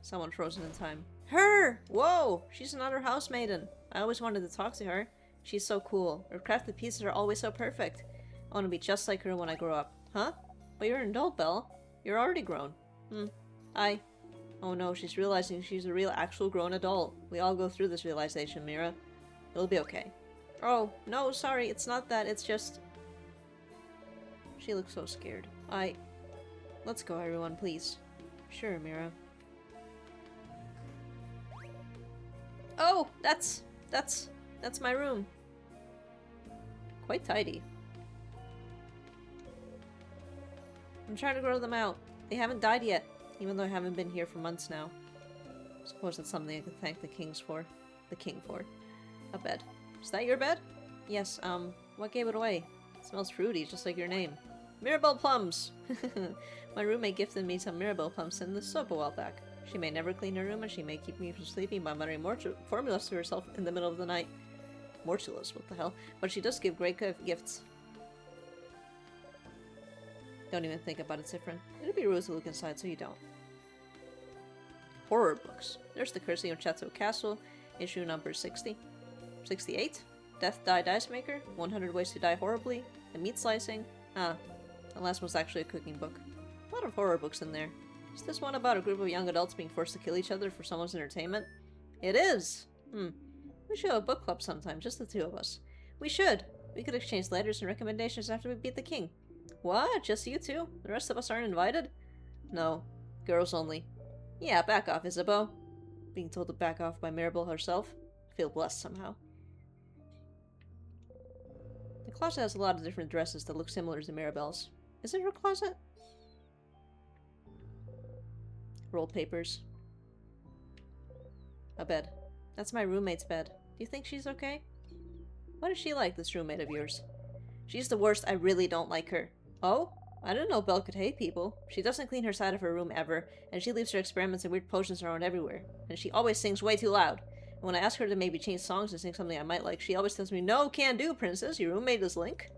Someone frozen in time. Her! Whoa! She's another house maiden. I always wanted to talk to her. She's so cool. Her crafted pieces are always so perfect. I want to be just like her when I grow up. Huh? But you're an adult, Belle. You're already grown. Oh no, she's realizing she's a real actual grown adult. We all go through this realization, Mira. It'll be okay. Oh, no, sorry, it's not that, it's just... She looks so scared. Let's go, everyone, please. Sure, Mira. Oh, that's my room. Quite tidy. I'm trying to grow them out. They haven't died yet, even though I haven't been here for months now. I suppose that's something I could thank the king for. A bed. Is that your bed? Yes, what gave it away? It smells fruity, just like your name. Mirabelle plums! My roommate gifted me some Mirabelle plums in the soap a while back. She may never clean her room, and she may keep me from sleeping by muttering formulas to herself in the middle of the night. Mortulas, what the hell? But she does give great gifts. Don't even think about it, Sifrin. It'd be rude to look inside, so you don't. Horror books. There's The Cursing of Chateau Castle, issue number 60. 68? Death Die Dice Maker, 100 Ways to Die Horribly, The Meat Slicing. Ah, the last one's actually a cooking book. A lot of horror books in there. Is this one about a group of young adults being forced to kill each other for someone's entertainment? It is! We should have a book club sometime, just the two of us. We should! We could exchange letters and recommendations after we beat the king. What? Just you two? The rest of us aren't invited? No. Girls only. Yeah, back off, Isabeau. Being told to back off by Mirabelle herself. I feel blessed somehow. The closet has a lot of different dresses that look similar to Mirabelle's. Is it her closet? Rolled papers. A bed. That's my roommate's bed. Do you think she's okay? What is she like, this roommate of yours? She's the worst. I really don't like her. Oh? I didn't know Belle could hate people. She doesn't clean her side of her room ever, and she leaves her experiments and weird potions around everywhere. And she always sings way too loud. And when I ask her to maybe change songs and sing something I might like, she always tells me, "No, can't do, princess. Your roommate is Link."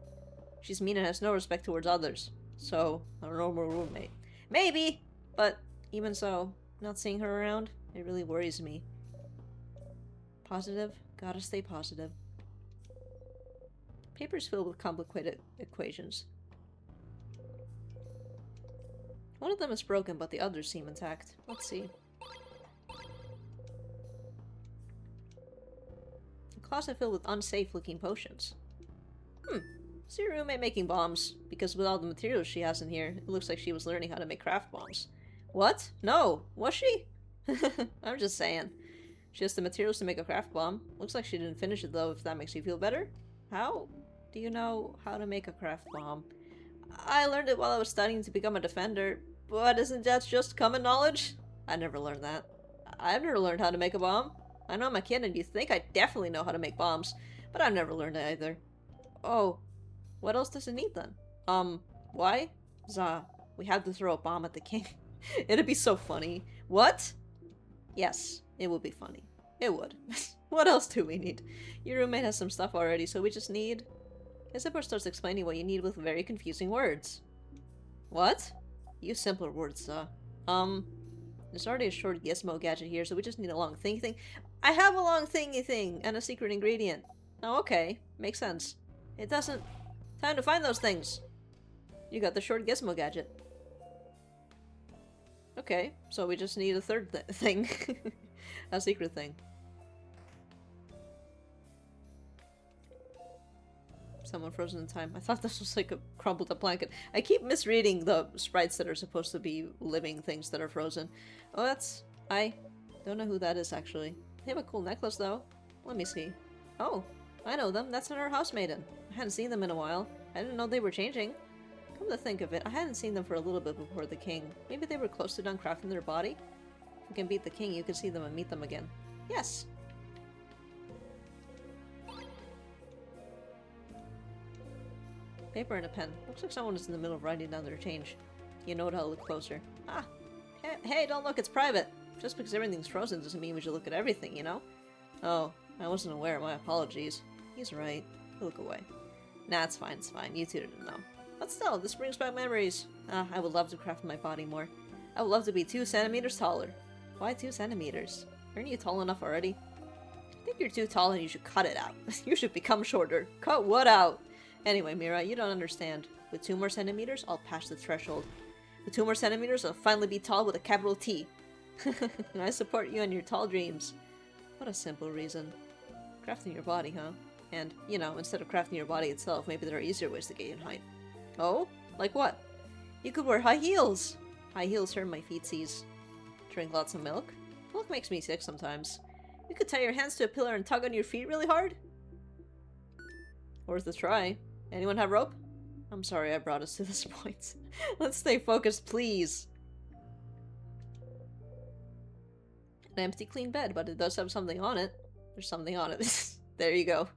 She's mean and has no respect towards others. So, a normal roommate. Maybe! But, even so, not seeing her around, it really worries me. Positive? Gotta stay positive. Paper's filled with complicated equations. One of them is broken, but the others seem intact. Let's see. A closet filled with unsafe-looking potions. Is your roommate making bombs? Because with all the materials she has in here, it looks like she was learning how to make craft bombs. What? No! Was she? I'm just saying. She has the materials to make a craft bomb. Looks like she didn't finish it though, if that makes you feel better. How do you know how to make a craft bomb? I learned it while I was studying to become a defender, but isn't that just common knowledge? I never learned that. I've never learned how to make a bomb. I know I'm a kid and you think I definitely know how to make bombs, but I've never learned it either. Oh, what else does it need then? Why? Zah, we had to throw a bomb at the king. It'd be so funny. What? Yes, it would be funny. It would. What else do we need? Your roommate has some stuff already, so we just need... Isabel starts explaining what you need with very confusing words. What? Use simpler words, there's already a short gizmo gadget here, so we just need a long thingy thing. I have a long thingy thing and a secret ingredient. Oh, okay. Makes sense. It doesn't... Time to find those things! You got the short gizmo gadget. Okay, so we just need a third thing. A secret thing. Someone frozen in time. I thought this was like a crumpled up blanket. I keep misreading the sprites that are supposed to be living things that are frozen. Oh, that's... I don't know who that is, actually. They have a cool necklace, though. Let me see. Oh, I know them. That's our house maiden. I hadn't seen them in a while. I didn't know they were changing. Come to think of it, I hadn't seen them for a little bit before the king. Maybe they were close to done crafting their body? If you can beat the king, you can see them and meet them again. Yes! Paper and a pen. Looks like someone is in the middle of writing down their change. You know what, I'll look closer. Ah! Hey, don't look, it's private! Just because everything's frozen doesn't mean we should look at everything, you know? Oh, I wasn't aware, my apologies. He's right. He'll look away. Nah, it's fine, You two didn't know. But still, this brings back memories. Ah, I would love to craft my body more. I would love to be 2 centimeters taller. Why 2 centimeters? Aren't you tall enough already? I think you're too tall and you should cut it out. You should become shorter. Cut what out? Anyway, Mira, you don't understand. With 2 more centimeters, I'll pass the threshold. With 2 more centimeters, I'll finally be tall with a capital T. I support you and your tall dreams. What a simple reason. Crafting your body, huh? And, you know, instead of crafting your body itself, maybe there are easier ways to get in height. Oh? Like what? You could wear high heels! High heels hurt my feetsies. Drink lots of milk? Milk makes me sick sometimes. You could tie your hands to a pillar and tug on your feet really hard? Worth a try. Anyone have rope? I'm sorry I brought us to this point. Let's stay focused, please. An empty clean bed, but it does have something on it. There's something on it. There you go.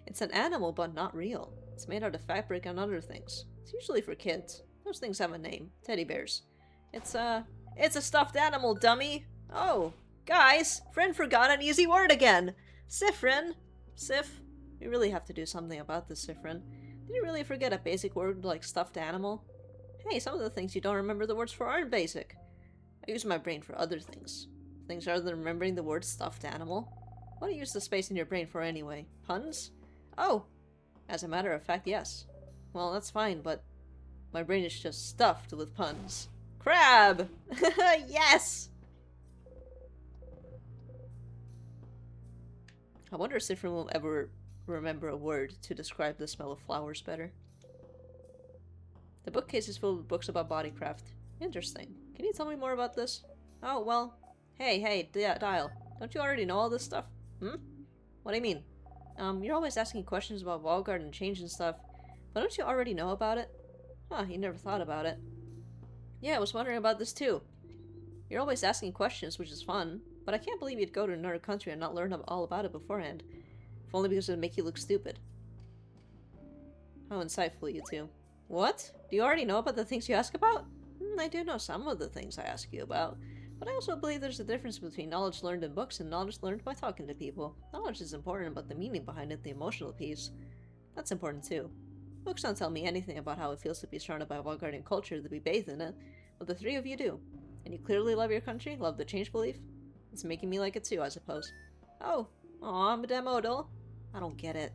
It's an animal, but not real. It's made out of fabric and other things. It's usually for kids. Those things have a name. Teddy bears. It's a stuffed animal, dummy! Oh, guys! Friend forgot an easy word again! Siffrin! Sif, we really have to do something about this, Siffrin. Did you really forget a basic word like stuffed animal? Hey, some of the things you don't remember the words for aren't basic. I use my brain for other things. Things other than remembering the word stuffed animal. What do you use the space in your brain for anyway? Puns? Oh! As a matter of fact, yes. Well, that's fine, but my brain is just stuffed with puns. Crab! Yes! I wonder if Siffrin will ever remember a word to describe the smell of flowers better. The bookcase is filled with books about bodycraft. Interesting. Can you tell me more about this? Oh, well. Hey, Dial. Don't you already know all this stuff? Hmm? What do you mean? You're always asking questions about Valgard and change and stuff, but don't you already know about it? Huh, you never thought about it. Yeah, I was wondering about this too. You're always asking questions, which is fun, but I can't believe you'd go to another country and not learn all about it beforehand. If only because it would make you look stupid. How insightful, you two. What? Do you already know about the things you ask about? I do know some of the things I ask you about, but I also believe there's a difference between knowledge learned in books and knowledge learned by talking to people. Knowledge is important, but the meaning behind it, the emotional piece, that's important too. Books don't tell me anything about how it feels to be surrounded by Valgardian culture, to be bathed in it, but the 3 of you do. And you clearly love your country, love the change belief. It's making me like it too, I suppose. Oh, aw, Madame Odile. I don't get it.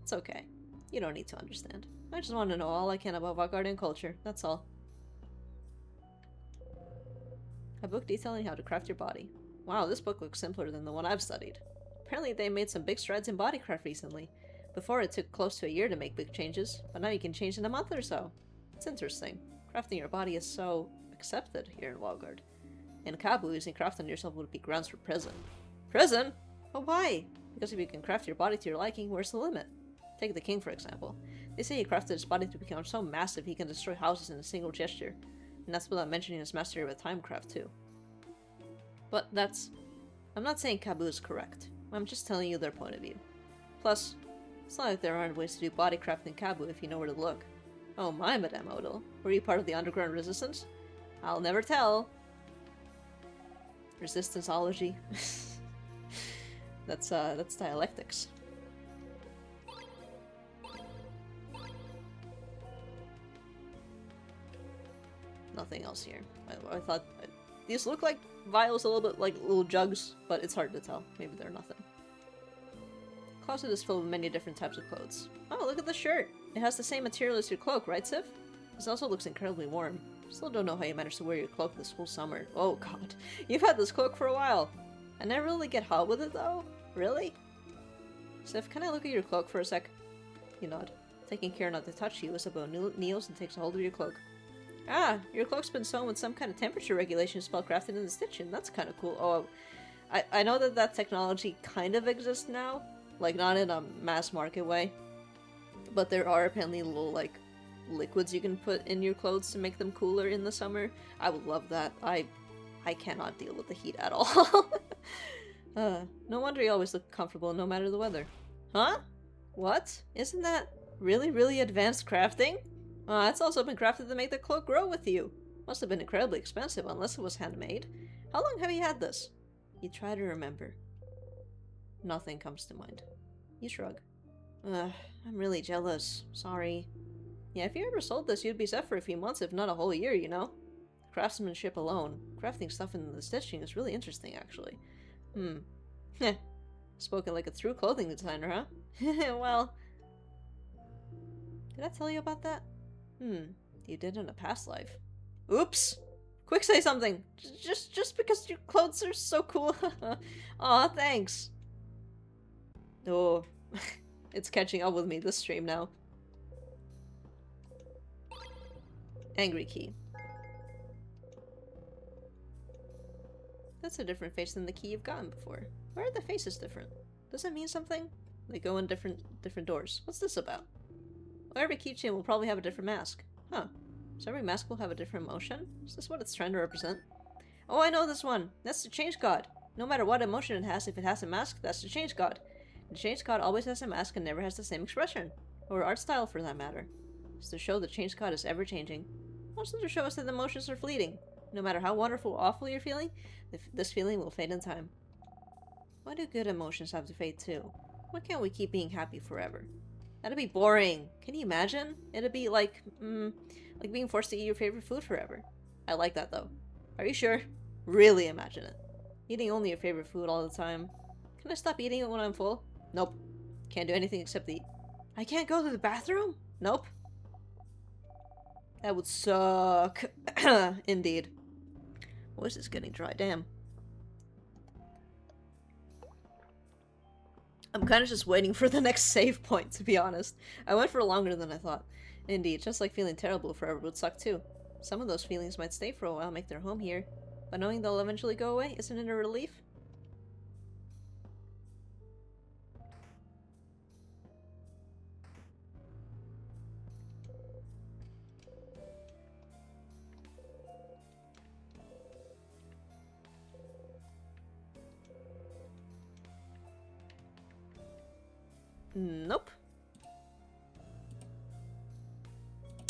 It's okay. You don't need to understand. I just want to know all I can about Valgardian culture, that's all. A book detailing how to craft your body. Wow, this book looks simpler than the one I've studied. Apparently they made some big strides in bodycraft recently. Before it took close to a year to make big changes, but now you can change in a month or so. It's interesting. Crafting your body is so accepted here in Valgard. In Kabu, using craft on yourself would be grounds for prison. Prison? But why? Because if you can craft your body to your liking, where's the limit? Take the king, for example. They say he crafted his body to become so massive he can destroy houses in a single gesture. And that's without mentioning his mastery of timecraft, too. But I'm not saying Kabu is correct. I'm just telling you their point of view. Plus, it's not like there aren't ways to do bodycraft in Kabu if you know where to look. Oh my, Madame Odile. Were you part of the underground resistance? I'll never tell. Resistanceology. That's dialectics. Nothing else here. I thought these look like vials, a little bit like little jugs, but it's hard to tell. Maybe they're nothing. Closet is filled with many different types of clothes. Oh, look at the shirt! It has the same material as your cloak, right, Sif? This also looks incredibly warm. Still don't know how you managed to wear your cloak this whole summer. Oh god, you've had this cloak for a while. I never really get hot with it though. Really? Sif, can I look at your cloak for a sec? You nod. Taking care not to touch you, Isabel kneels and takes a hold of your cloak. Ah, your cloak's been sewn with some kind of temperature regulation spell crafted in the stitching. That's kind of cool. Oh, I know that technology kind of exists now. Like, not in a mass market way. But there are apparently little, like, liquids you can put in your clothes to make them cooler in the summer. I would love that. I cannot deal with the heat at all. No wonder you always look comfortable no matter the weather. Huh? What? Isn't that... Really, really advanced crafting? It's also been crafted to make the cloak grow with you. Must have been incredibly expensive unless it was handmade. How long have you had this? You try to remember. Nothing comes to mind. You shrug. I'm really jealous. Sorry. Yeah, if you ever sold this, you'd be set for a few months, if not a whole year, you know? Craftsmanship alone. Crafting stuff in the stitching is really interesting, actually. Heh. Spoken like a true clothing designer, huh? Well... Did I tell you about that? You did in a past life. Oops! Quick, say something! Just because your clothes are so cool. Aw, thanks. Oh, it's catching up with me this stream now. Angry key. That's a different face than the key you've gotten before. Why are the faces different? Does it mean something? They go in different doors. What's this about? Well, every keychain will probably have a different mask. Huh. So every mask will have a different emotion? Is this what it's trying to represent? Oh, I know this one! That's the Change God! No matter what emotion it has, if it has a mask, that's the Change God. The Change God always has a mask and never has the same expression. Or art style, for that matter. It's to show the Change God is ever-changing. Also to show us that emotions are fleeting. No matter how wonderful or awful you're feeling, this feeling will fade in time. Why do good emotions have to fade too? Why can't we keep being happy forever? That'd be boring. Can you imagine? It'd be like being forced to eat your favorite food forever. I like that though. Are you sure? Really imagine it. Eating only your favorite food all the time. Can I stop eating it when I'm full? Nope. Can't do anything except eat. I can't go to the bathroom? Nope. That would suck. Indeed. Voice is getting dry, damn. I'm kind of just waiting for the next save point, to be honest. I went for longer than I thought. Indeed, just like feeling terrible forever would suck too. Some of those feelings might stay for a while, make their home here. But knowing they'll eventually go away, isn't it a relief? Nope.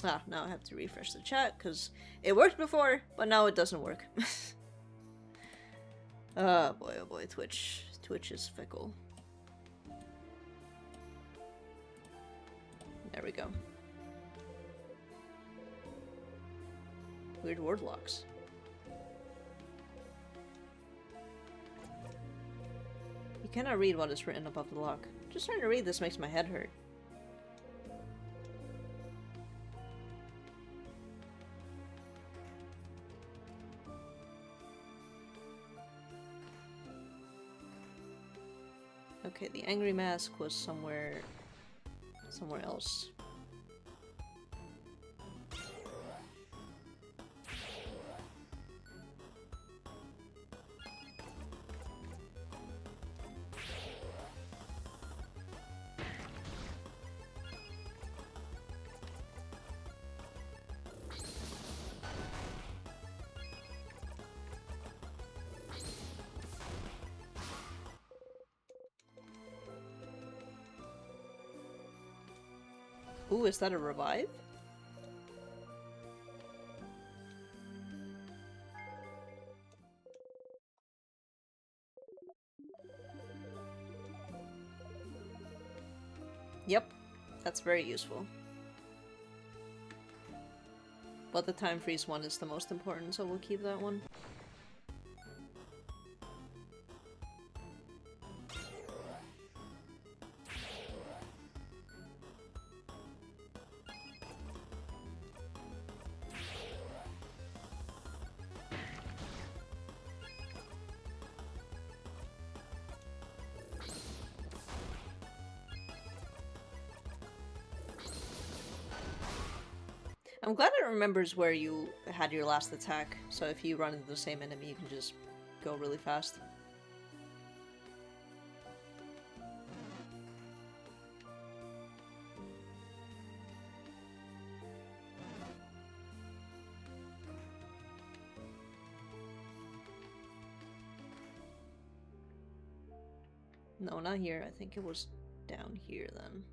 Ah, now I have to refresh the chat, because it worked before, but now it doesn't work. Oh boy, Twitch. Twitch is fickle. There we go. Weird word locks. You cannot read what is written above the lock. Just trying to read this makes my head hurt. Okay, the angry mask was somewhere else. Ooh, is that a revive? Yep, that's very useful. But the time freeze one is the most important, so we'll keep that one. I'm glad it remembers where you had your last attack, so if you run into the same enemy, you can just go really fast. No, not here. I think it was down here then.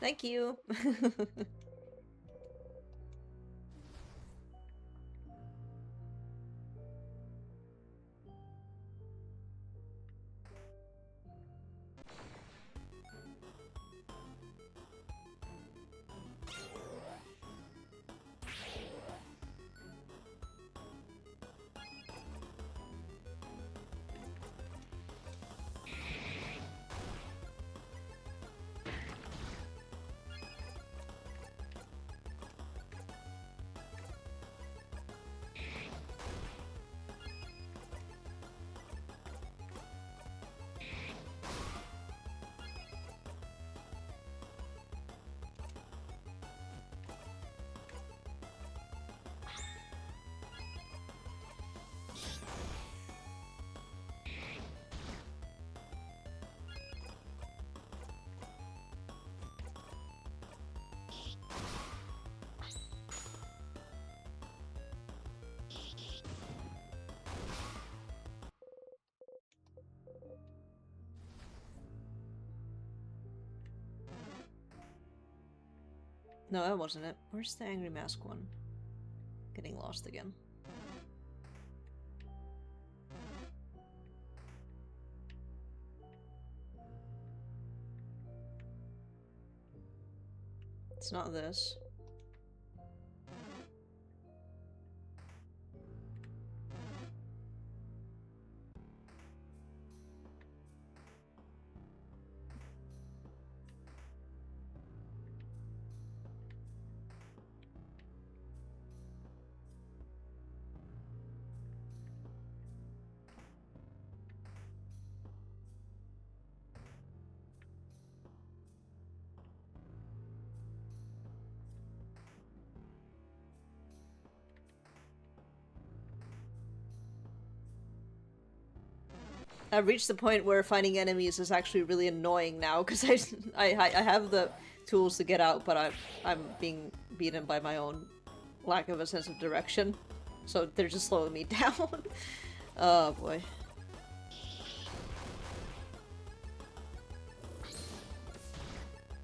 Thank you! No, that wasn't it. Where's the Angry Mask one? Getting lost again. It's not this. I've reached the point where finding enemies is actually really annoying now because I have the tools to get out, but I'm being beaten by my own lack of a sense of direction. So they're just slowing me down. Oh boy.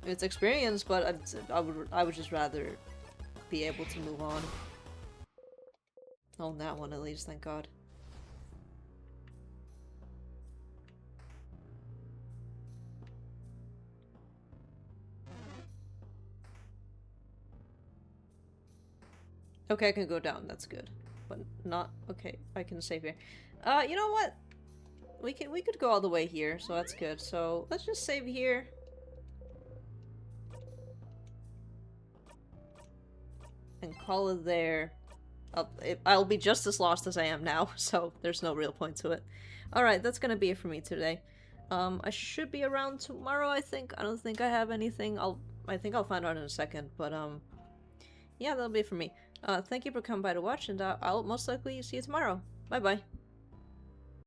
It's experience, but I would just rather be able to move on. On that one at least, thank God. Okay, I can go down, that's good. But not okay, I can save here. You know what? We could go all the way here, so that's good. So let's just save here. And call it there. I'll be just as lost as I am now, so there's no real point to it. Alright, that's gonna be it for me today. I should be around tomorrow, I think. I don't think I have anything. I think I'll find out in a second, but yeah, that'll be it for me. Thank you for coming by to watch, and I'll most likely see you tomorrow. Bye-bye.